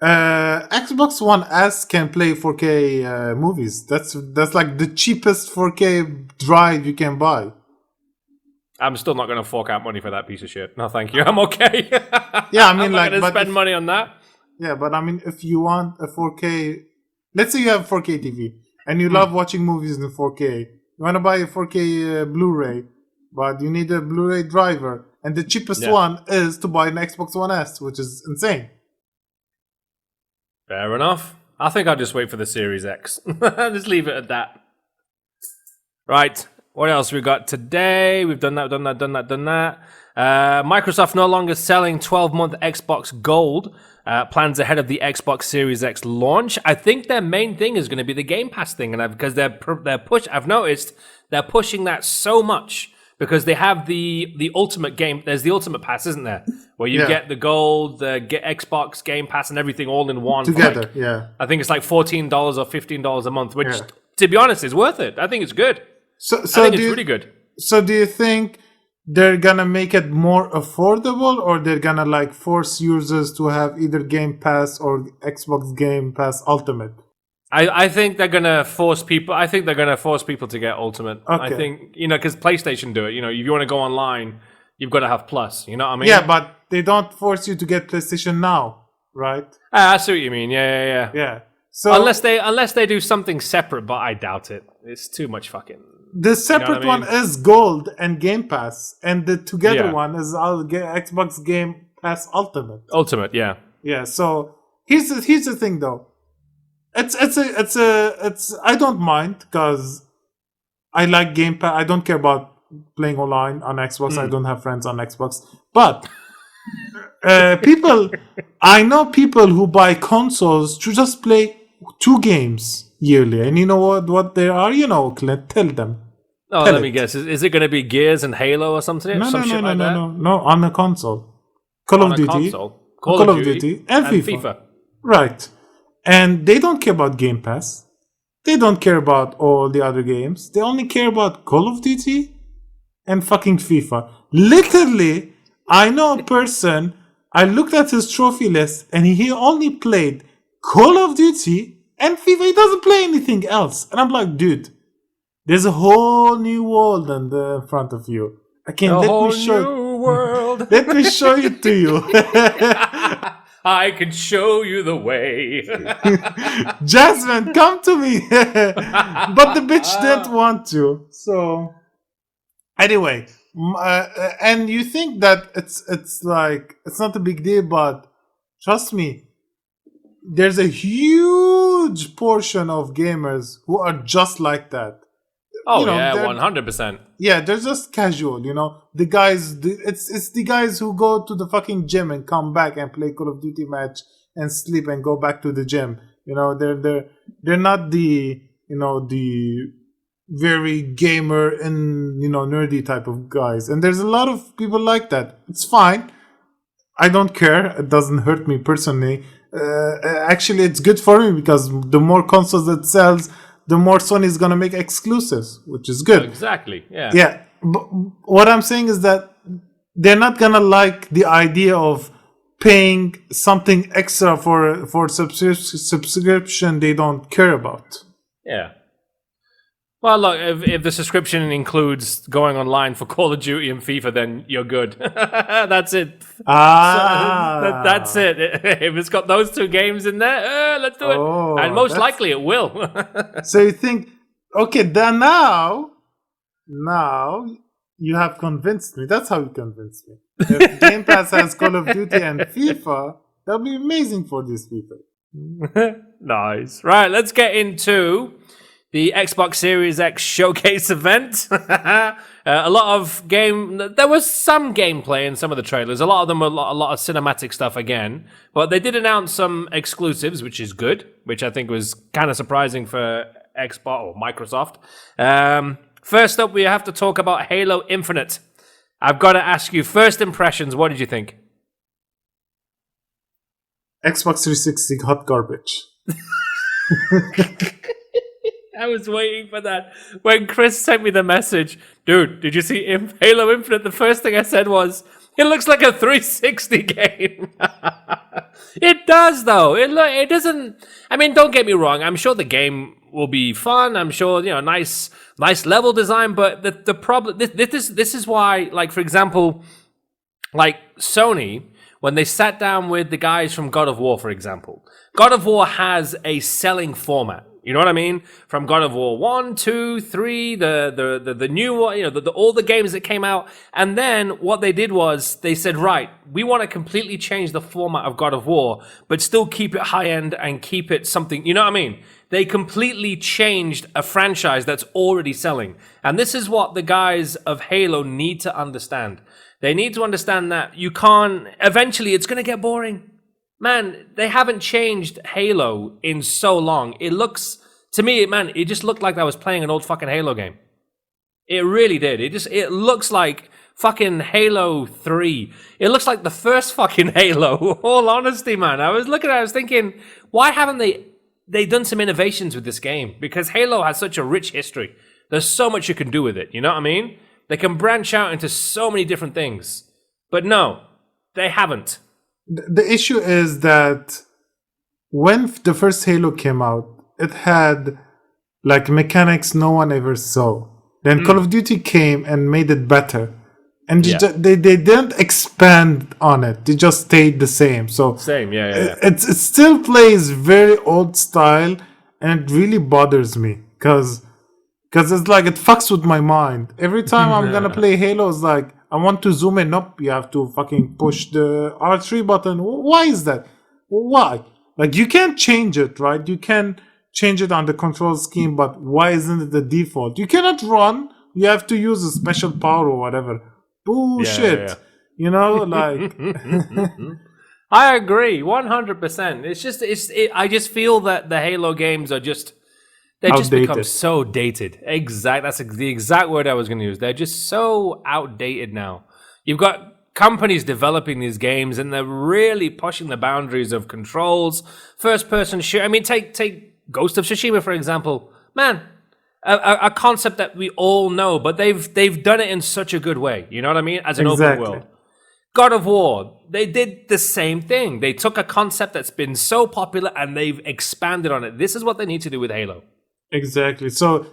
Xbox One S can play 4K movies. That's like the cheapest 4K drive you can buy. I'm still not gonna fork out money for that piece of shit. No, thank you. I'm okay. Yeah, I mean, I'm not gonna spend money on that. Yeah, but I mean, if you want a 4K, let's say you have 4K TV and you love watching movies in 4K. You want to buy a 4K Blu-ray, but you need a Blu-ray driver, and the cheapest one is to buy an Xbox One S, which is insane. Fair enough. I think I'll just wait for the Series X. Just leave it at that. Right. What else we got today? We've done that. Microsoft no longer selling 12-month Xbox Gold. Plans ahead of the Xbox Series X launch. I think their main thing is going to be the Game Pass thing, and because I've noticed they're pushing that so much because they have the Ultimate Game. There's the Ultimate Pass, isn't there? Where you get the Gold, get Xbox Game Pass, and everything all in one together. I think it's like $14 or $15 a month, which, to be honest, is worth it. I think it's good. So I think it's really good. So do you think they're gonna make it more affordable, or they're gonna like force users to have either Game Pass or Xbox Game Pass Ultimate? I think they're gonna force people. I think they're gonna force people to get Ultimate. Okay. I think because PlayStation do it. If you want to go online, you've got to have Plus. You know what I mean? Yeah, but they don't force you to get PlayStation Now, right? I see what you mean. Yeah. Yeah. So unless they do something separate, but I doubt it. It's too much fucking. The separate one is Gold and Game Pass, and the together one is Xbox Game Pass Ultimate. Ultimate, yeah. Yeah. So here's the thing, though. It's I don't mind because I like Game Pass. I don't care about playing online on Xbox. I don't have friends on Xbox, but I know people who buy consoles to just play 2 games yearly, and you know what they are? Clint, tell them. Oh, let me guess. Is it going to be Gears and Halo or something? No, on a console. Call of Duty, and FIFA. Right. And they don't care about Game Pass. They don't care about all the other games. They only care about Call of Duty and fucking FIFA. Literally, I know a person, I looked at his trophy list and he only played Call of Duty and FIFA. He doesn't play anything else. And I'm like, dude, there's a whole new world in the front of you. Let me show it to you. I can show you the way. Jasmine, come to me. But the bitch didn't want to. So anyway, and you think that it's not a big deal, but trust me, there's a huge portion of gamers who are just like that. Oh, 100%. Yeah, they're just casual, The guys, it's the guys who go to the fucking gym and come back and play Call of Duty match and sleep and go back to the gym. They're not the very gamer and nerdy type of guys. And there's a lot of people like that. It's fine. I don't care. It doesn't hurt me personally. Actually, it's good for me because the more consoles it sells, the more Sony is going to make exclusives, which is good. Exactly, yeah. Yeah, but what I'm saying is that they're not going to like the idea of paying something extra for subscription they don't care about. Yeah. Well, look, if the subscription includes going online for Call of Duty and FIFA, then you're good. That's it. That's it. If it's got those 2 games in there, let's do it. And most likely it will. So you think, okay, then now You have convinced me. That's how you convinced me. If Game Pass has Call of Duty and FIFA, that'll be amazing for these people. Nice. Right, let's get into the Xbox Series X showcase event. A lot of there was some gameplay in some of the trailers. A lot of them were a lot of cinematic stuff again. But they did announce some exclusives, which is good, which I think was kind of surprising for Xbox or Microsoft. First up, we have to talk about Halo Infinite. I've got to ask you, first impressions, what did you think? Xbox 360 hot garbage. I was waiting for that. When Chris sent me the message, dude, did you see Halo Infinite? The first thing I said was, it looks like a 360 game. It does, though. It doesn't... I mean, don't get me wrong. I'm sure the game will be fun. I'm sure, nice level design. But the problem... This is why, like, for example, like Sony... When they sat down with the guys from God of War, for example, God of War has a selling format. You know what I mean? From God of War 1, 2, 3, the new one, all the games that came out. And then what they did was they said, right, we want to completely change the format of God of War, but still keep it high end and keep it something, you know what I mean? They completely changed a franchise that's already selling. And this is what the guys of Halo need to understand. They need to understand that you can't, eventually it's going to get boring. Man, they haven't changed Halo in so long. It looks, to me, man, it just looked like I was playing an old fucking Halo game. It really did. It looks like fucking Halo 3. It looks like the first fucking Halo. All honesty, man. I was looking at it, I was thinking, why haven't they done some innovations with this game? Because Halo has such a rich history. There's so much you can do with it. You know what I mean? They can branch out into so many different things. But no, they haven't. The issue is that when the first Halo came out, it had like mechanics no one ever saw. Then Call of Duty came and made it better. And they didn't expand on it. They just stayed the same. So same, yeah. It still plays very old style, and it really bothers me because it's like it fucks with my mind. Every time I'm gonna play Halo, it's like I want to zoom in. Nope, you have to fucking push the R3 button. Why is that? Why? Like, you can't change it, right? You can change it on the control scheme, but why isn't it the default? You cannot run. You have to use a special power or whatever. Bullshit. Yeah. Like... I agree, 100%. I just feel that the Halo games are just... They just become so dated. That's the exact word I was going to use. They're just so outdated now. You've got companies developing these games, and they're really pushing the boundaries of controls, first-person shoot. I mean, take Ghost of Tsushima, for example. Man, a concept that we all know, but they've done it in such a good way. You know what I mean? As an open world. God of War, they did the same thing. They took a concept that's been so popular, and they've expanded on it. This is what they need to do with Halo. Exactly. So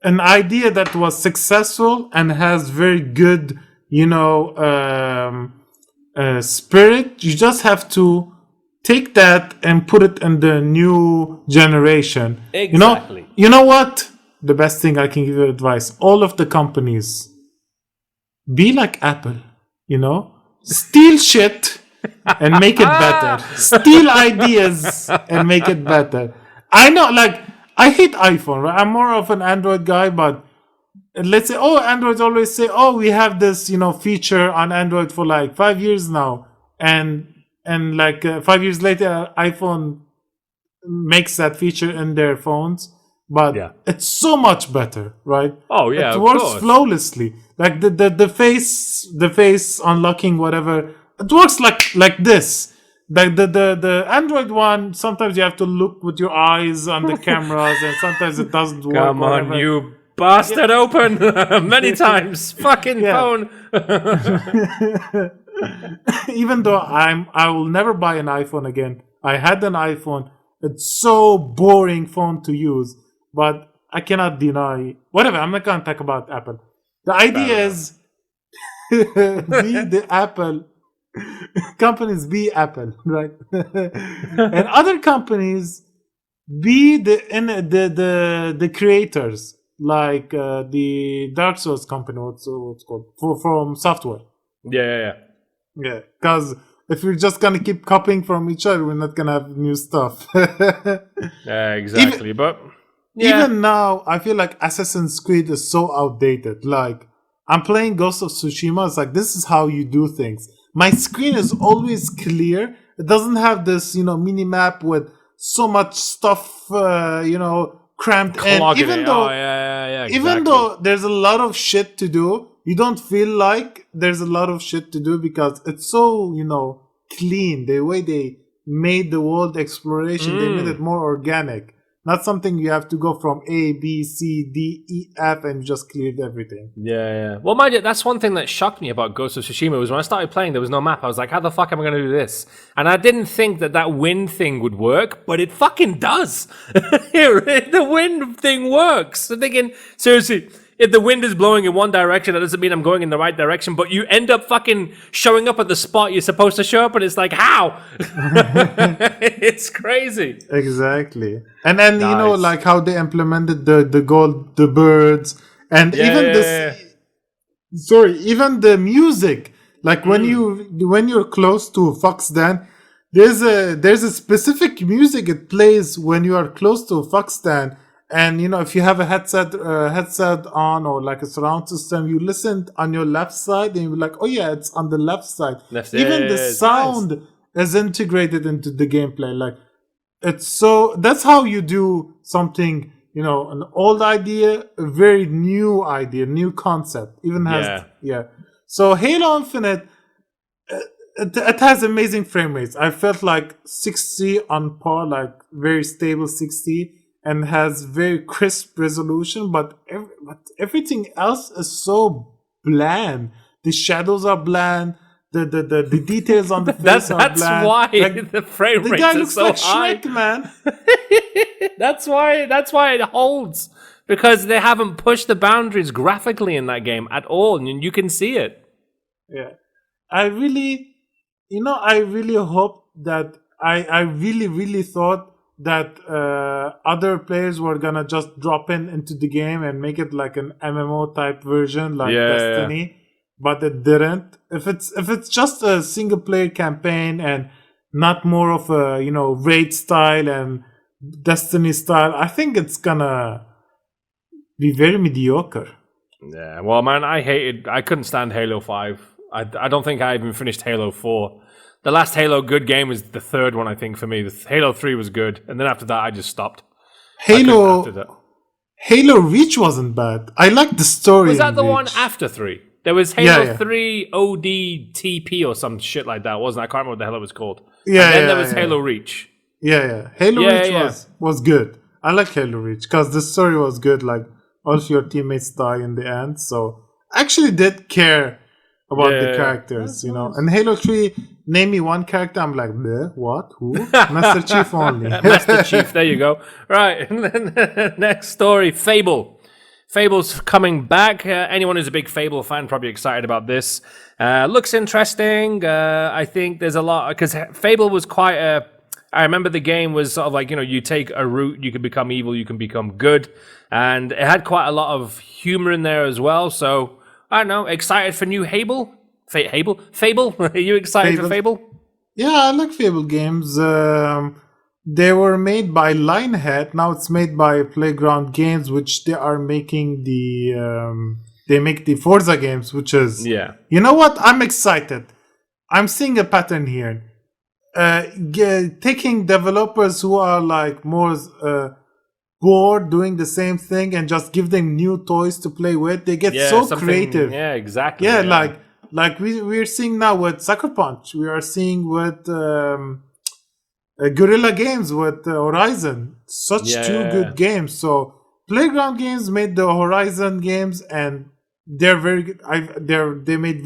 an idea that was successful and has very good, spirit, you just have to take that and put it in the new generation. Exactly. You know what? The best thing I can give you advice. All of the companies, be like Apple, steal shit and make it better. Steal ideas and make it better. I know, like, I hate iPhone, right? I'm more of an Android guy, but let's say, Androids always say, we have this, feature on Android for like 5 years now. And like 5 years later, iPhone makes that feature in their phones. But it's so much better, right? Oh, yeah, it works flawlessly. Like the face unlocking, whatever. It works like this. Like the Android one, sometimes you have to look with your eyes on the cameras, and sometimes it doesn't work. Come on, you bastard! Open many times, fucking phone. Even though I will never buy an iPhone again. I had an iPhone. It's so boring phone to use, but I cannot deny. Whatever. I'm not gonna talk about Apple. The idea is be the Apple. Companies be Apple, right? And other companies be the creators. like the Dark Souls company. What's it called? From software. Yeah. Yeah, because if we're just gonna keep copying from each other, we're not gonna have new stuff. Yeah, exactly. But yeah. Even now, I feel like Assassin's Creed is so outdated. Like, I'm playing Ghost of Tsushima. It's like, this is how you do things. My screen is always clear. It doesn't have this, mini map with so much stuff, cramped in. Clogging it. Yeah, exactly. Even though there's a lot of shit to do, you don't feel like there's a lot of shit to do because it's so, clean. The way they made the world exploration, they made it more organic. Not something you have to go from A, B, C, D, E, F, and you just cleared everything. Yeah. Well, mind you, that's one thing that shocked me about Ghost of Tsushima was when I started playing, there was no map. I was like, how the fuck am I going to do this? And I didn't think that wind thing would work, but it fucking does. The wind thing works. I'm thinking, seriously, if the wind is blowing in one direction, that doesn't mean I'm going in the right direction, but you end up fucking showing up at the spot you're supposed to show up, and it's like, how? It's crazy. Exactly. And then, Nice. like how they implemented the birds, and even the music. Like when you're close to Fox Den, there's a specific music it plays when you are close to Fox Den. And if you have a headset on or like a surround system, you listen on your left side and you're like, oh yeah, it's on the left side. Even the sound is integrated into the gameplay. Like that's how you do something, an old idea, a very new idea, new concept. Even has So Halo Infinite, it has amazing frame rates. I felt like 60 on par, like very stable 60. And has very crisp resolution, but everything else is so bland. The shadows are bland. The details on the face are bland. That's why the frame rates are so high. The guy looks like Shrek, man. That's why it holds, because they haven't pushed the boundaries graphically in that game at all, and you can see it. Yeah, I really hope that I really thought that other players were gonna just drop into the game and make it like an MMO type version, like Destiny, but it didn't. If it's just a single player campaign and not more of a raid style and Destiny style, I think it's gonna be very mediocre. Yeah, well, man, I couldn't stand Halo 5. I don't think I even finished Halo 4. The last Halo good game was the third one, I think, for me. Halo 3 was good, and then after that, I just stopped. Halo Reach wasn't bad. I liked the story. Was that the Reach. one after 3? There was Halo 3 ODTP or some shit like that, wasn't it? I can't remember what the hell it was called. Yeah, and then there was Halo Reach. Yeah. Halo Reach was good. I like Halo Reach because the story was good. Like, all of your teammates die in the end, so I actually did care about the characters, And Halo 3, name me one character, I'm like, bleh, what? Who? Master Chief only. Master Chief, there you go. Right, and then next story, Fable. Fable's coming back. Anyone who's a big Fable fan probably excited about this. Looks interesting. I think there's a lot, because Fable was quite I remember the game was sort of like, you take a route, you can become evil, you can become good. And it had quite a lot of humor in there as well, so I don't know, excited for new Fable? Are you excited for Fable? Yeah, I like Fable games. They were made by Lionhead. Now it's made by Playground Games, which they are making they make the Forza games, which is... Yeah. You know what? I'm excited. I'm seeing a pattern here. Taking developers who are like more... bored doing the same thing and just give them new toys to play with. They get so creative. Yeah, exactly. Yeah, like we're seeing now with Sucker Punch. We are seeing with Guerrilla Games with Horizon. Such two good games. So Playground Games made the Horizon games, and they're very good. They make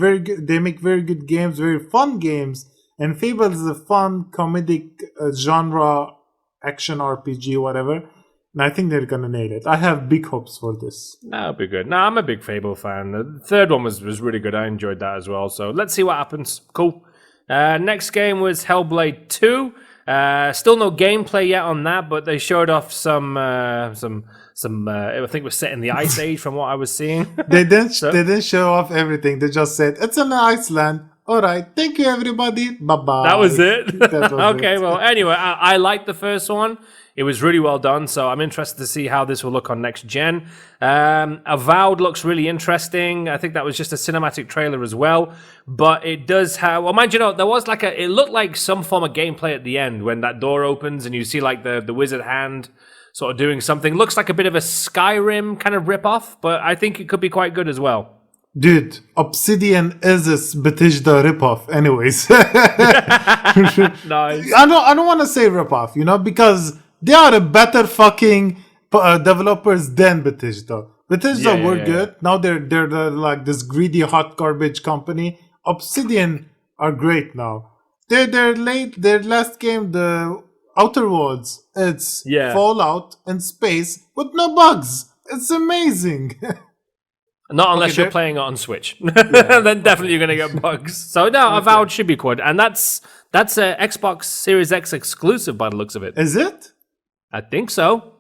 very good games, very fun games. And Fable is a fun comedic genre action RPG, whatever. And I think they're gonna nail it. I have big hopes for this. That'll be good. No, I'm a big Fable fan. The third one was really good. I enjoyed that as well. So let's see what happens. Cool. Next game was Hellblade 2. Still no gameplay yet on that, but they showed off some. I think it was set in the Ice Age, from what I was seeing. They didn't show off everything. They just said it's in Iceland. All right, thank you everybody. Bye bye. That was it. That was okay, it. well, anyway, I liked the first one. It was really well done, so I'm interested to see how this will look on next gen. Avowed looks really interesting. I think that was just a cinematic trailer as well, but it does have. Well, mind you, there was it looked like some form of gameplay at the end when that door opens and you see like the wizard hand sort of doing something. Looks like a bit of a Skyrim kind of ripoff, but I think it could be quite good as well. Dude, Obsidian is a Bethesda ripoff, anyways. Nice. I don't want to say ripoff, because they are a better fucking developers than Bethesda. Bethesda were good. Now they're like this greedy hot garbage company. Obsidian are great now. Their last game, the Outer Worlds, it's Fallout in space with no bugs. It's amazing. Not unless you're playing it on Switch. Then definitely you're going to get bugs. So no, Avowed should be good. And that's a Xbox Series X exclusive by the looks of it. Is it? I think so.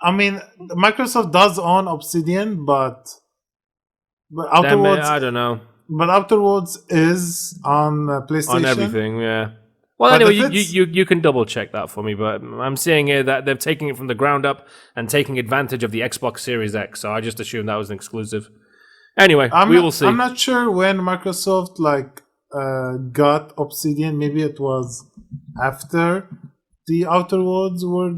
I mean, Microsoft does own Obsidian, but Outer Worlds, I don't know. But Outer Worlds is on PlayStation. On everything, yeah. Well, But anyway, if you can double check that for me, but I'm seeing here that they're taking it from the ground up and taking advantage of the Xbox Series X, so I just assumed that was an exclusive. Anyway, we will see. I'm not sure when Microsoft got Obsidian. Maybe it was after the Outer Worlds were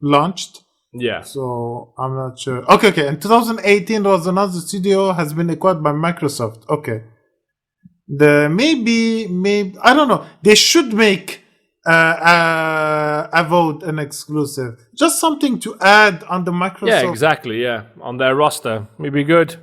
launched. Yeah. So I'm not sure. Okay. In 2018, there was another studio has been acquired by Microsoft. Okay. Maybe I don't know. They should make Avowed an exclusive. Just something to add on the Microsoft. Yeah, exactly. Yeah, on their roster, would be good.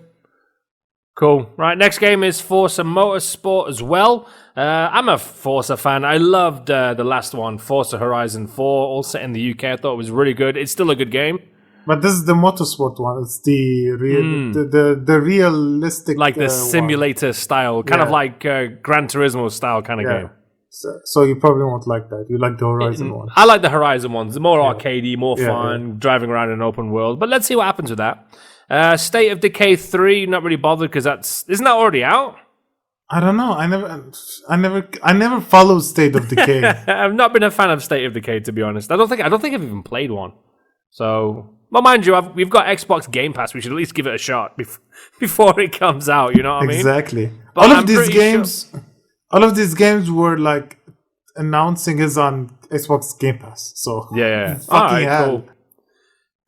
Cool. Right, next game is Forza Motorsport as well. I'm a Forza fan. I loved the last one, Forza Horizon 4, all set in the UK. I thought it was really good. It's still a good game. But this is the motorsport one. It's the real, the realistic, like the simulator one. Style, kind of like Gran Turismo style kind of game. So you probably won't like that. You like the Horizon one. I like the Horizon ones. They're more arcadey, more fun, driving around in an open world. But let's see what happens with that. State of Decay 3, not really bothered because isn't that already out? I don't know. I never followed State of Decay. I've not been a fan of State of Decay, to be honest. I don't think I've even played one. So, well, mind you, we've got Xbox Game Pass. We should at least give it a shot before it comes out. You know what I mean? Exactly. All of these games were like announcing is on Xbox Game Pass. So yeah. Fucking hell. Cool.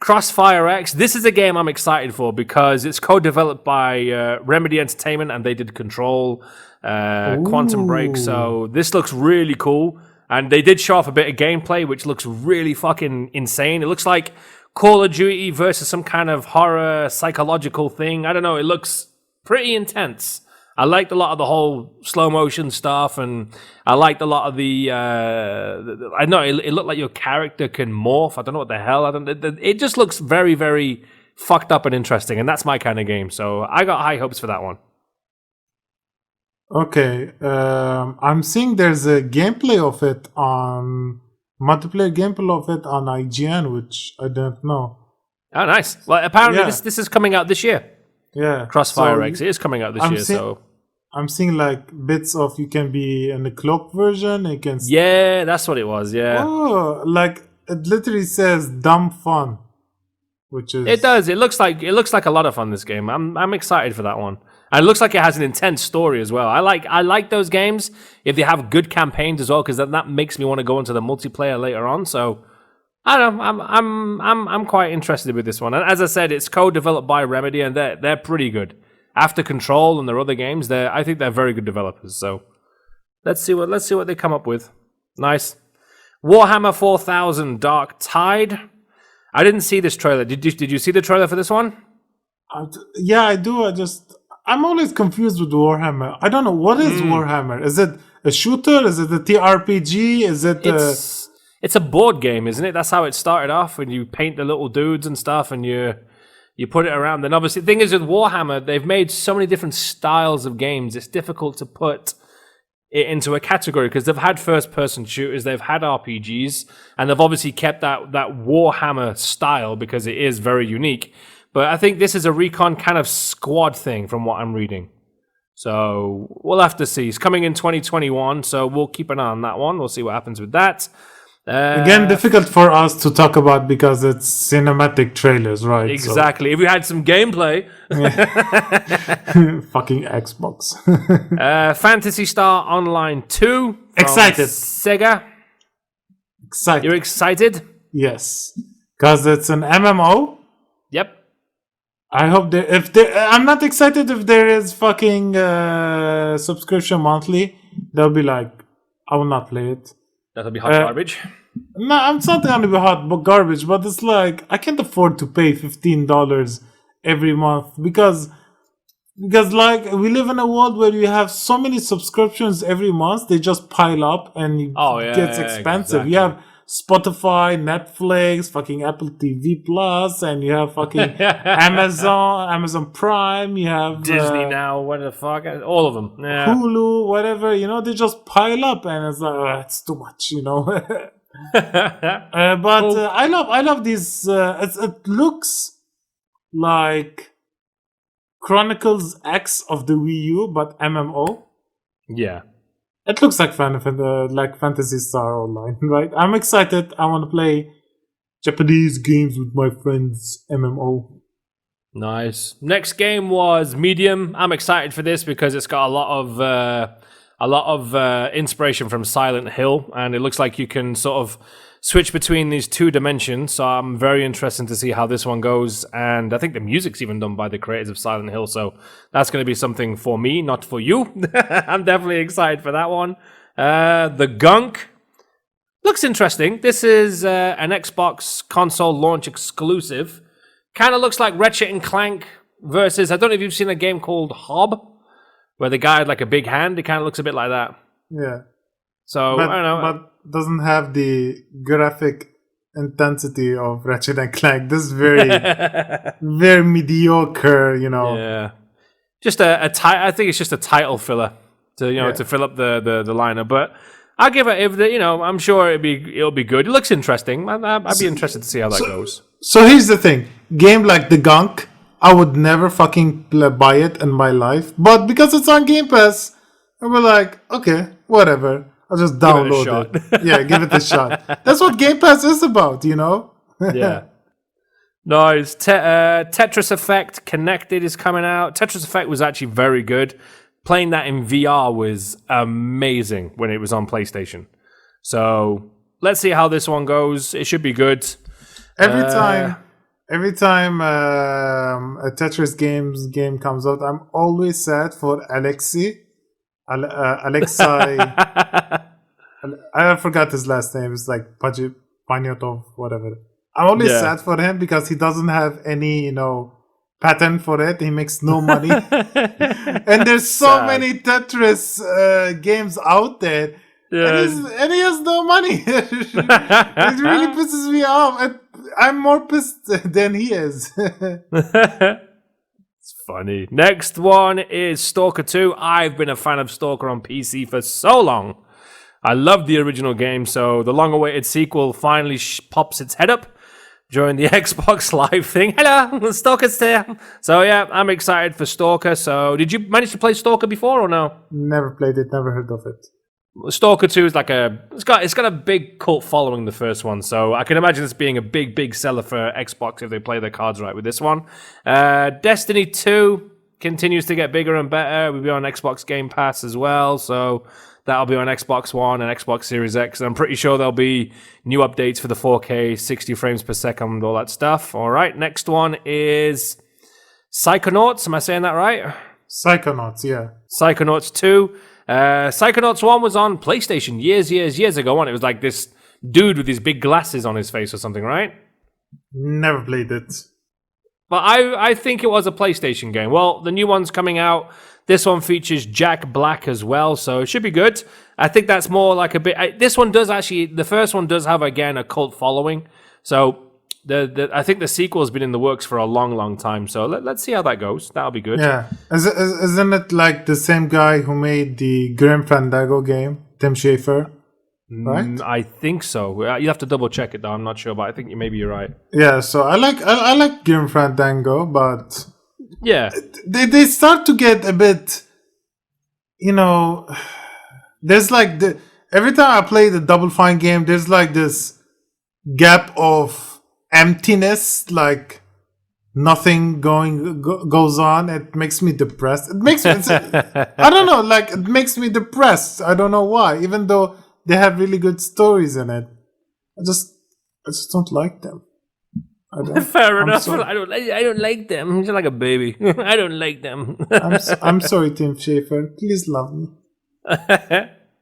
Crossfire X. This is a game I'm excited for because it's co-developed by Remedy Entertainment and they did Control, Quantum Break. So this looks really cool. And they did show off a bit of gameplay, which looks really fucking insane. It looks like Call of Duty versus some kind of horror psychological thing. I don't know. It looks pretty intense. I liked a lot of the whole slow motion stuff, and I liked a lot of I know it looked like your character can morph. I don't know what the hell. It just looks very, very fucked up and interesting, and that's my kind of game. So I got high hopes for that one. Okay, I'm seeing there's a gameplay of it on multiplayer gameplay of it on IGN, which I don't know. Oh, nice. Well, apparently this is coming out this year. Yeah, Crossfire X. It is coming out this year. So I'm seeing like bits of you can be in the cloak version. You can. Yeah, that's what it was. Yeah. Oh, like it literally says "dumb fun," which is. It does. It looks like a lot of fun. This game. I'm excited for that one. And it looks like it has an intense story as well. I like those games if they have good campaigns as well, because that makes me want to go into the multiplayer later on. So I don't know. I'm quite interested with this one. And as I said, it's co-developed by Remedy, and they're pretty good. After Control and their other games, I think they're very good developers. So let's see what they come up with. Nice. Warhammer 4000 Dark Tide. I didn't see this trailer. Did you see the trailer for this one? Yeah, I do. I'm always confused with Warhammer. I don't know. What is Warhammer? Is it a shooter? Is it a TRPG? Is it It's a board game, isn't it? That's how it started off, when you paint the little dudes and stuff and you put it around. Then obviously the thing is with Warhammer, they've made so many different styles of games. It's difficult to put it into a category because they've had first-person shooters, they've had RPGs, and they've obviously kept that Warhammer style because it is very unique. But I think this is a Recon kind of squad thing from what I'm reading. So we'll have to see. It's coming in 2021, so we'll keep an eye on that one. We'll see what happens with that. Again, difficult for us to talk about because it's cinematic trailers, right? Exactly. So. If we had some gameplay. Fucking Xbox. Phantasy Star Online 2. Excited. Sega. Excited. You're excited? Yes. Because it's an MMO. Yep. I hope I'm not excited if there is fucking subscription monthly. They'll be like, I will not play it. That'll be hot garbage. No, it's not gonna be hot garbage, but it's like I can't afford to pay $15 every month because like we live in a world where you have so many subscriptions every month, they just pile up and it gets expensive. Exactly. You have Spotify, Netflix, fucking Apple TV Plus, and you have fucking Amazon Prime, you have Disney now, what the fuck, all of them, Hulu, whatever, they just pile up, and it's like it's too much, but I love these. It looks like Chronicles X of the Wii U, but MMO. Yeah. It looks like Phantasy Star Online, right? I'm excited. I want to play Japanese games with my friends. MMO. Nice. Next game was Medium. I'm excited for this because it's got a lot of inspiration from Silent Hill, and it looks like you can sort of switch between these two dimensions. So I'm very interested to see how this one goes. And I think the music's even done by the creators of Silent Hill. So that's going to be something for me, not for you. I'm definitely excited for that one. The Gunk looks interesting. This is an Xbox console launch exclusive. Kind of looks like Ratchet and Clank versus, I don't know if you've seen a game called Hob, where the guy had like a big hand. It kind of looks a bit like that. Yeah. So, I don't know. But doesn't have the graphic intensity of Ratchet and Clank. This is very, very mediocre, Yeah. Just I think it's just a title filler to fill up the lineup. But I'll give it, I'm sure it'll be good. It looks interesting. I'd be interested to see how that goes. So here's the thing. Game like The Gunk, I would never fucking buy it in my life. But because it's on Game Pass, and we're like, okay, whatever. I'll just download it. Yeah, give it a shot. That's what Game Pass is about, Yeah. Nice. Tetris Effect Connected is coming out. Tetris Effect was actually very good. Playing that in VR was amazing when it was on PlayStation. So let's see how this one goes. It should be good. Every time a Tetris game comes out, I'm always sad for Alexei. I forgot his last name. It's like Panyotov, whatever. I'm always sad for him because he doesn't have any, patent for it. He makes no money. And there's so many Tetris games out there. Yeah. And he has no money. It really pisses me off. I'm more pissed than he is. It's funny. Next one is Stalker 2. I've been a fan of Stalker on PC for so long. I love the original game, so the long-awaited sequel finally pops its head up during the Xbox Live thing. Hello, Stalker's here. So yeah, I'm excited for Stalker. So did you manage to play Stalker before or no? Never played it, never heard of it. Stalker 2 is like it's got a big cult following, the first one, so I can imagine this being a big seller for Xbox if they play their cards right with this one. Destiny 2 continues to get bigger and better. We'll be on Xbox Game Pass as well, so that'll be on Xbox One and Xbox Series X. I'm pretty sure there'll be new updates for the 4K, 60 frames per second, all that stuff. All right, next one is Psychonauts. Am I saying that right? Psychonauts, yeah. Psychonauts 2. Psychonauts 1 was on PlayStation years ago, and it was like this dude with these big glasses on his face or something, right? Never played it. But I think it was a PlayStation game. Well, the new one's coming out. This one features Jack Black as well, so it should be good. I think that's more like a bit... this one does actually... The first one does have, again, a cult following. So I think the sequel's been in the works for a long, long time. So let's see how that goes. That'll be good. Yeah. Isn't it like the same guy who made the Grim Fandango game, Tim Schafer? Right? I think so. You have to double check it though. I'm not sure, but I think maybe you're right. Yeah, so I like Grim Fandango, but Yeah. they start to get a bit, there's like every time I play the Double Fine game, there's like this gap of emptiness, like nothing goes on. It makes me depressed. It makes me I don't know, like it makes me depressed. I don't know why, even though they have really good stories in it. I just don't like them. Fair enough. I don't like them. You're like a baby. I don't like them. I'm sorry, Tim Schafer. Please love me.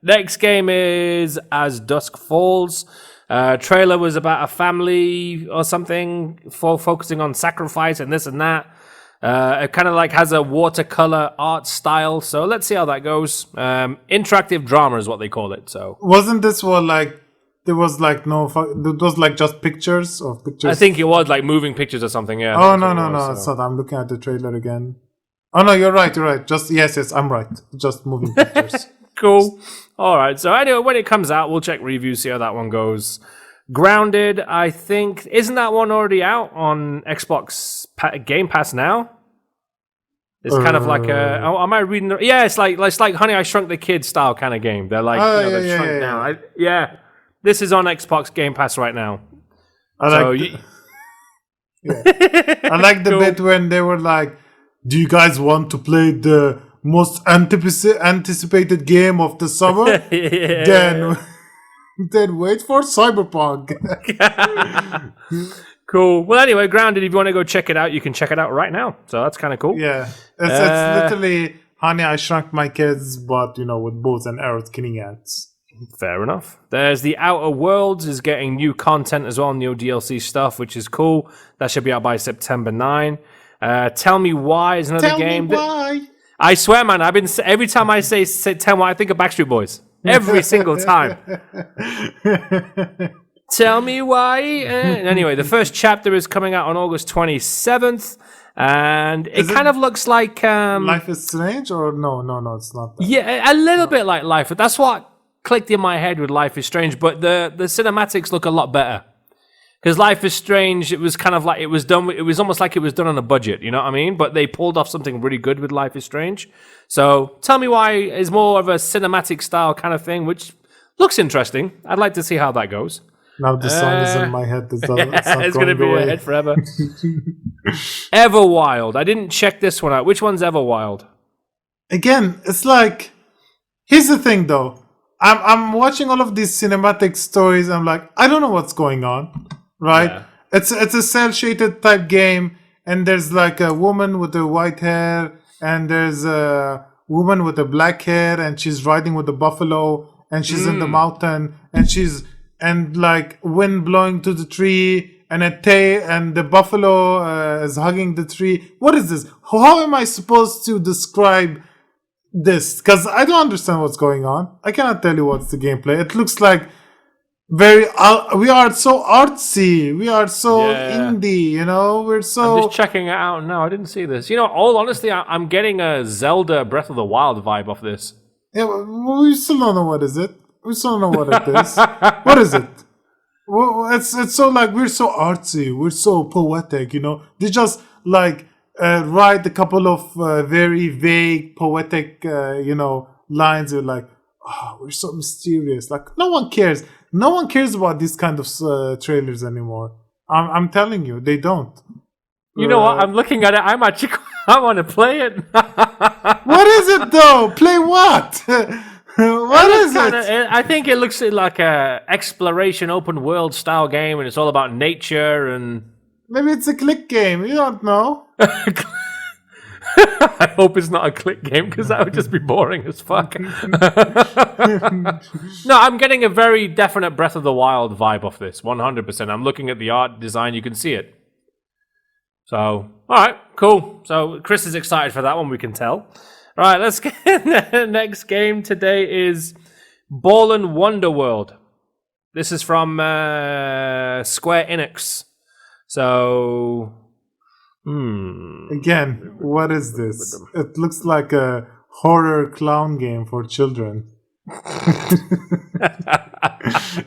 Next game is As Dusk Falls. Trailer was about a family or something, focusing on sacrifice and this and that. It kind of like has a watercolor art style, so let's see how that goes. Interactive drama is what they call it. So wasn't this one like there was like it was like just pictures of pictures? I think it was like moving pictures or something. Yeah. Oh no, it's not. I'm looking at the trailer again. Oh no, you're right. Just yes, I'm right. Just moving pictures. Cool. All right. So anyway, when it comes out, we'll check reviews, see how that one goes. Grounded, I think, isn't that one already out on Xbox Game Pass now? It's kind of like a. Oh, am I reading? Yeah, it's like Honey, I Shrunk the Kids style kind of game. They're like, they've shrunk down. Yeah, this is on Xbox Game Pass right now. I like the bit when they were like, "Do you guys want to play the most anticipated game of the summer?" Then wait for Cyberpunk. Cool. Well, anyway, Grounded, if you want to go check it out, you can check it out right now. So that's kind of cool. Yeah. It's literally Honey, I Shrunk My Kids, but, with bows and arrows killing ants. Fair enough. There's The Outer Worlds is getting new content as well, new DLC stuff, which is cool. That should be out by September 9. Tell Me Why is another game. Tell me why. I swear, man, every time I say Tell Me Why, I think of Backstreet Boys. Every single time. Tell me why. Anyway, the first chapter is coming out on August 27th, and it kind of looks like Life is Strange, or no, it's not that. Yeah, a little bit like Life. That's what clicked in my head with Life is Strange, but the cinematics look a lot better. Because Life is Strange, it was kind of like it was almost like it was done on a budget, you know what I mean? But they pulled off something really good with Life is Strange. So Tell Me Why is more of a cinematic style kind of thing, which looks interesting. I'd like to see how that goes. Now the song is in my head. It's going to be in your head forever. Everwild. I didn't check this one out. Which one's Everwild? Again, it's like, here's the thing though. I'm watching all of these cinematic stories. I'm like, I don't know what's going on, right? Yeah. It's a cel shaded type game, and there's like a woman with the white hair, and there's a woman with the black hair, and she's riding with a buffalo, and she's in the mountain, and like wind blowing to the tree, and and the buffalo is hugging the tree. What is this? How am I supposed to describe this? Because I don't understand what's going on. I cannot tell you what's the gameplay. It looks like very we are so artsy, we are so indie, we're so. I'm just checking it out now. I didn't see this. All honestly, I'm getting a Zelda Breath of the Wild vibe off this. Yeah, we still don't know what is it. We still don't know what it is. What is it? Well, it's so like we're so artsy, we're so poetic, They just like write a couple of very vague poetic lines. You're like, oh, we're so mysterious. Like no one cares about these kind of trailers anymore. I'm telling you, they don't. You know what? I'm looking at it. I want to play it. What is it though? Play what? What is it? I think it looks like a exploration open world style game, and it's all about nature and. Maybe it's a click game. You don't know. I hope it's not a click game, because that would just be boring as fuck. No, I'm getting a very definite Breath of the Wild vibe off this, 100%. I'm looking at the art design, you can see it. So, all right, cool. So Chris is excited for that one, we can tell. All right, let's get the next game today is Ballin' Wonderworld. This is from Square Enix. So, Again, what is this? It looks like a horror clown game for children.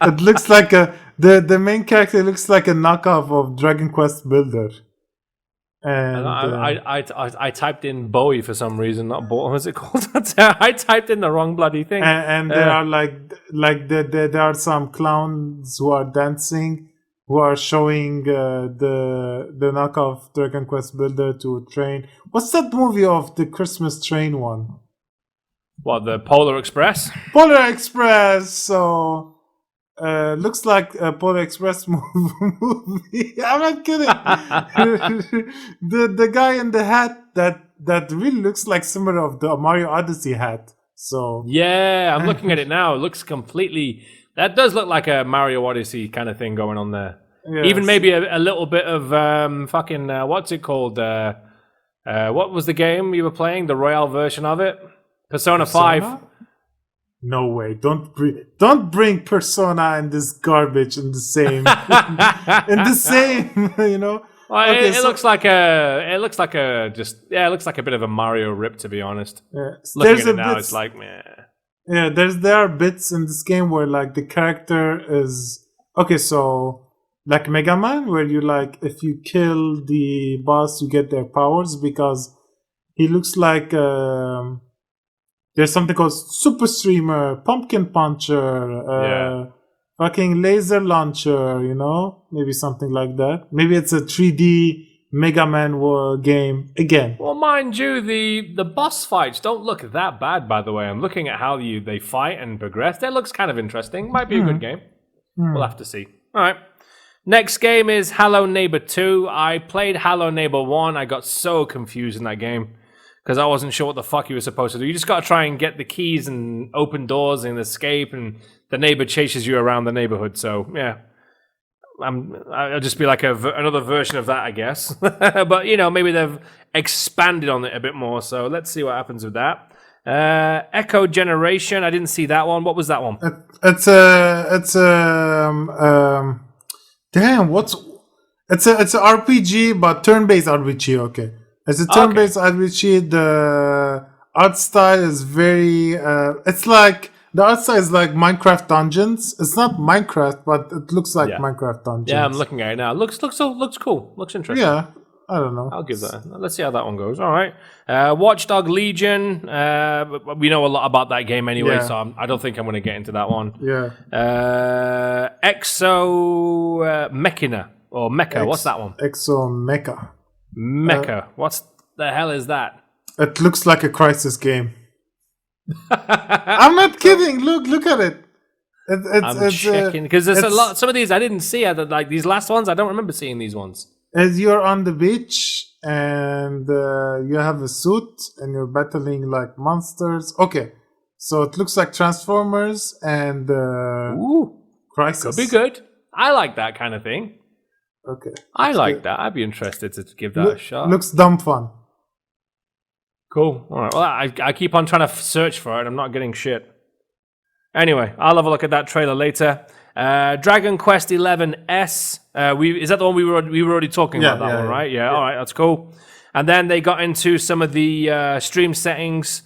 It looks like the main character looks like a knockoff of Dragon Quest Builder. And I typed in Bowie for some reason, not Bowie. What's it called? I typed in the wrong bloody thing. and there are there are some clowns who are dancing, who are showing the knockoff Dragon Quest Builder to a train. What's that movie of the Christmas train one? What, the Polar Express? Polar Express. So looks like a Polar Express movie. I'm not kidding. the guy in the hat that really looks like similar of the Mario Odyssey hat. So yeah, I'm looking at it now. It looks completely. That does look like a Mario Odyssey kind of thing going on there. yes. Even maybe a little bit of fucking what's it called? What was the game you were playing? The Royale version of it, Persona 5. No way! Don't bring Persona and this garbage in the same You know. Well, okay, it looks like a it looks like a bit of a Mario rip, to be honest. Yeah. Looking at it now, it's like meh. Yeah, there are bits in this game where like the character is okay. So like Mega Man, where you like if you kill the boss, you get their powers because he looks like. There's something called Super Streamer, Pumpkin Puncher, fucking Laser Launcher, you know? Maybe something like that. Maybe it's a 3D Mega Man game again. Well, mind you, the boss fights don't look that bad, by the way. I'm looking at how they fight and progress. That looks kind of interesting. Might be a good game. We'll have to see. All right. Next game is Hello Neighbor 2. I played Hello Neighbor 1. I got so confused in that game. Because I wasn't sure what the fuck you were supposed to do. You just got to try and get the keys and open doors and escape, and the neighbor chases you around the neighborhood. So, yeah. I'll just be like another version of that, I guess. But, you know, maybe they've expanded on it a bit more. So let's see what happens with that. Echo Generation. I didn't see that one. What was that one? It's a RPG, but turn-based RPG, okay. It's a turn-based RPG. The art style is very. It's like the art style is like Minecraft Dungeons. It's not Minecraft, but it looks like Minecraft Dungeons. Yeah, I'm looking at it now. Looks cool. Looks interesting. Yeah, I don't know. I'll give that. Let's see how that one goes. All right. Watchdog Legion. We know a lot about that game anyway, so I don't think I'm going to get into that one. Yeah. Exo Mechina or Mecha. What's that one? Exo Mecha. Mecha. What the hell is that? It looks like a Crisis game. I'm not kidding. Look at it. I'm checking because there's a lot. Some of these I didn't see. Like these last ones, I don't remember seeing these ones. As you're on the beach and you have a suit and you're battling like monsters. Okay, so it looks like Transformers and Crisis. Could be good. I like that kind of thing. Okay. I like that. I'd be interested to give that a shot. Looks dumb fun. Cool. All right. Well, I keep on trying to search for it. I'm not getting shit. Anyway, I'll have a look at that trailer later. Dragon Quest XI S. Is that the one we were already talking about? That one, right? Yeah. All right. That's cool. And then they got into some of the stream settings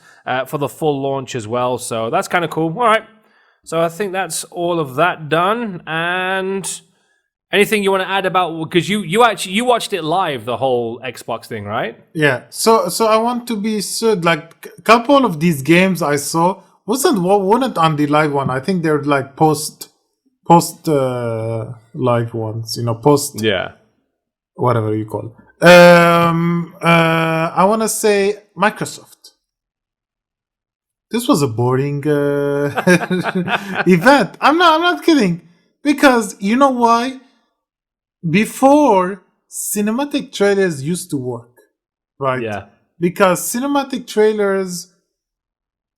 for the full launch as well. So that's kind of cool. All right. So I think that's all of that done. And anything you want to add about, because you watched it live, the whole Xbox thing, right? Yeah. So I want to be sure, like a couple of these games I saw wasn't on the live one. I think they're like post live ones, you know, whatever you call it. I want to say Microsoft. This was a boring event. I'm not kidding, because you know why? Before, cinematic trailers used to work, right? Yeah. Because cinematic trailers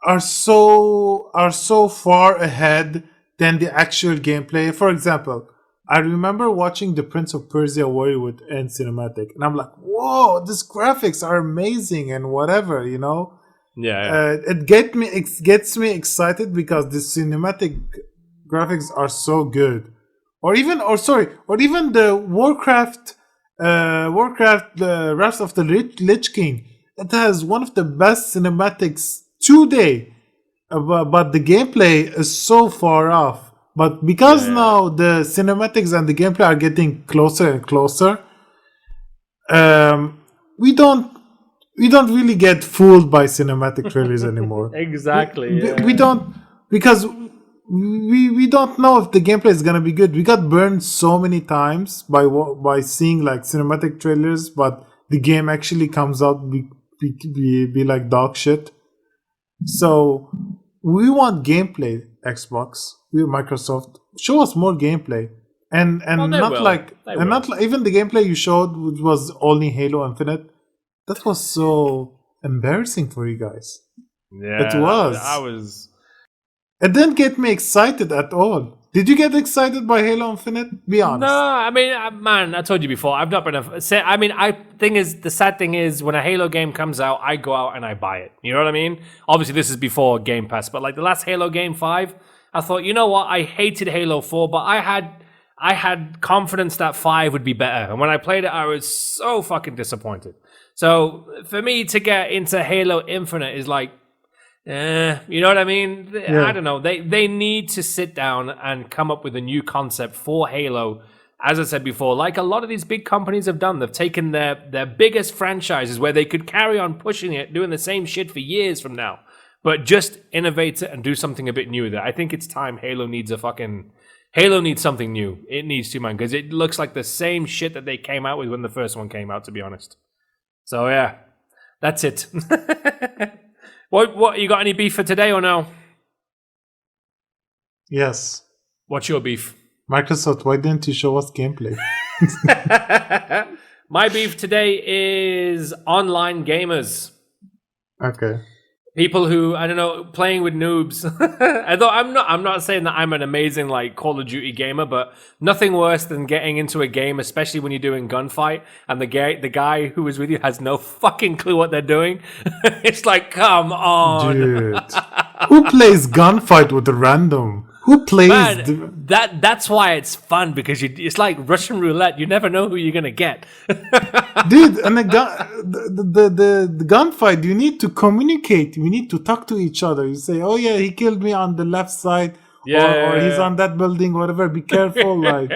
are so far ahead than the actual gameplay. For example, I remember watching the Prince of Persia Warrior with End cinematic, and I'm like, whoa, these graphics are amazing and whatever, you know? Yeah. It gets me excited because the cinematic graphics are so good. Or even the Warcraft Warcraft: Wrath of the Lich King. It has one of the best cinematics today, but the gameplay is so far off. But because now the cinematics and the gameplay are getting closer and closer, we don't really get fooled by cinematic trailers anymore. Exactly. We don't, because we don't know if the gameplay is gonna be good. We got burned so many times by seeing like cinematic trailers, but the game actually comes out be like dog shit. So we want gameplay. Xbox, Microsoft, show us more gameplay, and not like even the gameplay you showed, which was only Halo Infinite. That was so embarrassing for you guys. Yeah, it was. I was. It didn't get me excited at all. Did you get excited by Halo Infinite? Be honest. No, I mean, man, I told you before. I've not been the sad thing is, when a Halo game comes out, I go out and I buy it. You know what I mean? Obviously, this is before Game Pass, but like the last Halo game 5, I thought, you know what? I hated Halo 4, but I had confidence that 5 would be better. And when I played it, I was so fucking disappointed. So for me to get into Halo Infinite is like, you know what I mean? Yeah. I don't know. They need to sit down and come up with a new concept for Halo. As I said before, like a lot of these big companies have done, they've taken their biggest franchises where they could carry on pushing it, doing the same shit for years from now, but just innovate it and do something a bit new with it. I think it's time Halo needs something new. It needs to, man, because it looks like the same shit that they came out with when the first one came out, to be honest. So yeah, that's it. What you got any beef for today or no? Yes. What's your beef? Microsoft, why didn't you show us gameplay? My beef today is online gamers. Okay. People who, I don't know, playing with noobs. Although I'm not saying that I'm an amazing like Call of Duty gamer, but nothing worse than getting into a game, especially when you're doing gunfight, and the guy who is with you has no fucking clue what they're doing. It's like, come on, dude. Who plays gunfight with a random? Who plays? Man, that's why it's fun, because it's like Russian roulette. You never know who you're gonna get. Dude, and the gunfight, you need to communicate. We need to talk to each other. You say, "Oh yeah, he killed me on the left side," or he's on that building, whatever. Be careful, like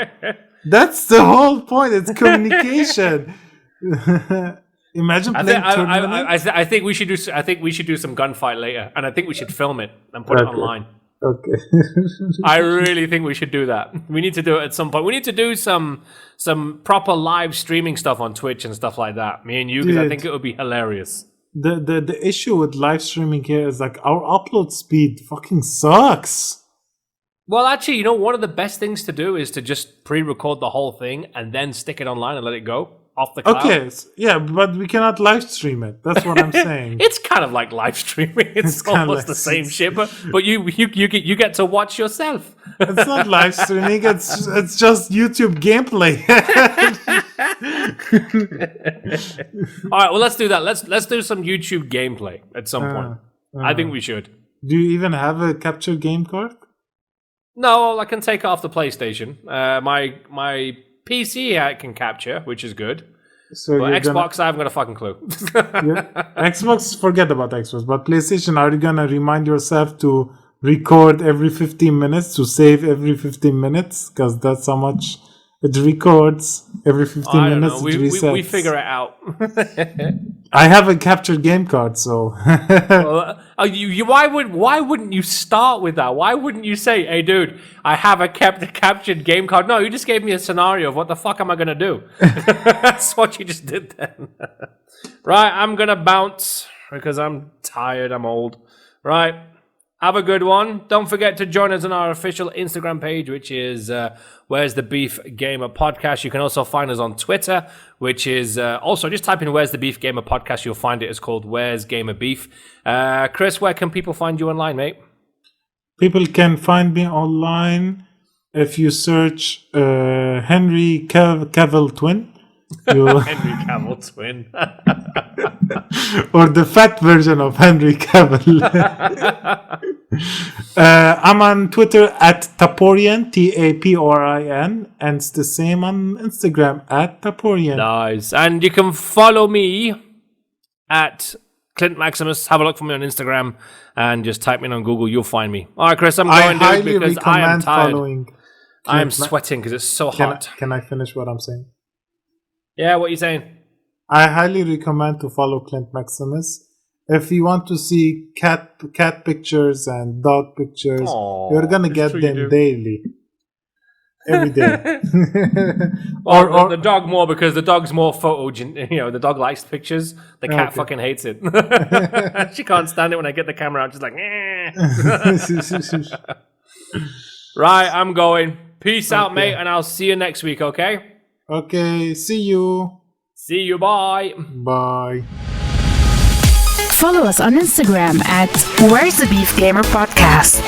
that's the whole point. It's communication. Imagine playing tournament. I think we should do some gunfight later, and I think we should film it and put it online. Okay. I really think we should do that. We need to do it at some point. We need to do some proper live streaming stuff on Twitch and stuff like that. Me and you, because I think it would be hilarious. The issue with live streaming here is like our upload speed fucking sucks. Well, actually, you know, one of the best things to do is to just pre-record the whole thing and then stick it online and let it go off the cloud. Okay, yeah, but we cannot live stream it. That's what I'm saying. It's kind of like live streaming. It's almost the same shit, but you get to watch yourself. It's not live streaming. It's just YouTube gameplay. All right, well, let's do that. Let's do some YouTube gameplay at some point. I think we should. Do you even have a capture game card? No, I can take it off the PlayStation. My PC I can capture, which is good. So but Xbox, I haven't got a fucking clue. Xbox, forget about Xbox. But PlayStation, are you gonna remind yourself to record every 15 minutes, to save every 15 minutes? Because that's how much it records every 15 minutes. Know. We figure it out. I have a captured game card, so. Well, why wouldn't you start with that? Why wouldn't you say, "Hey, dude, I have a captured game card"? No, you just gave me a scenario of what the fuck am I gonna do? That's what you just did then. Right, I'm gonna bounce because I'm tired. I'm old. Right. Have a good one. Don't forget to join us on our official Instagram page, which is Where's the Beef Gamer Podcast. You can also find us on Twitter, which is also just type in Where's the Beef Gamer Podcast. You'll find it. It's called Where's Gamer Beef. Chris, where can people find you online, mate? People can find me online if you search Henry Cavill Twin. Henry Cavill twin. Or the fat version of Henry Cavill. I'm on Twitter at Taporian, Taporin, and it's the same on Instagram at Taporian. Nice. And you can follow me at Clint Maximus. Have a look for me on Instagram and just type me in on Google. You'll find me. All right, Chris, I'm going, dude, because I am tired. Following. I am sweating because it's so hot. Can I finish what I'm saying? Yeah, what are you saying? I highly recommend to follow Clint Maximus. If you want to see cat pictures and dog pictures, you're gonna get them daily. Every day. or the dog more, because the dog's more the dog likes pictures. The cat fucking hates it. She can't stand it when I get the camera out. She's like, Right, I'm going. Peace out, mate, and I'll see you next week, okay? Okay, see you. See you, bye. Bye. Follow us on Instagram at Where's the Beef Gamer Podcast.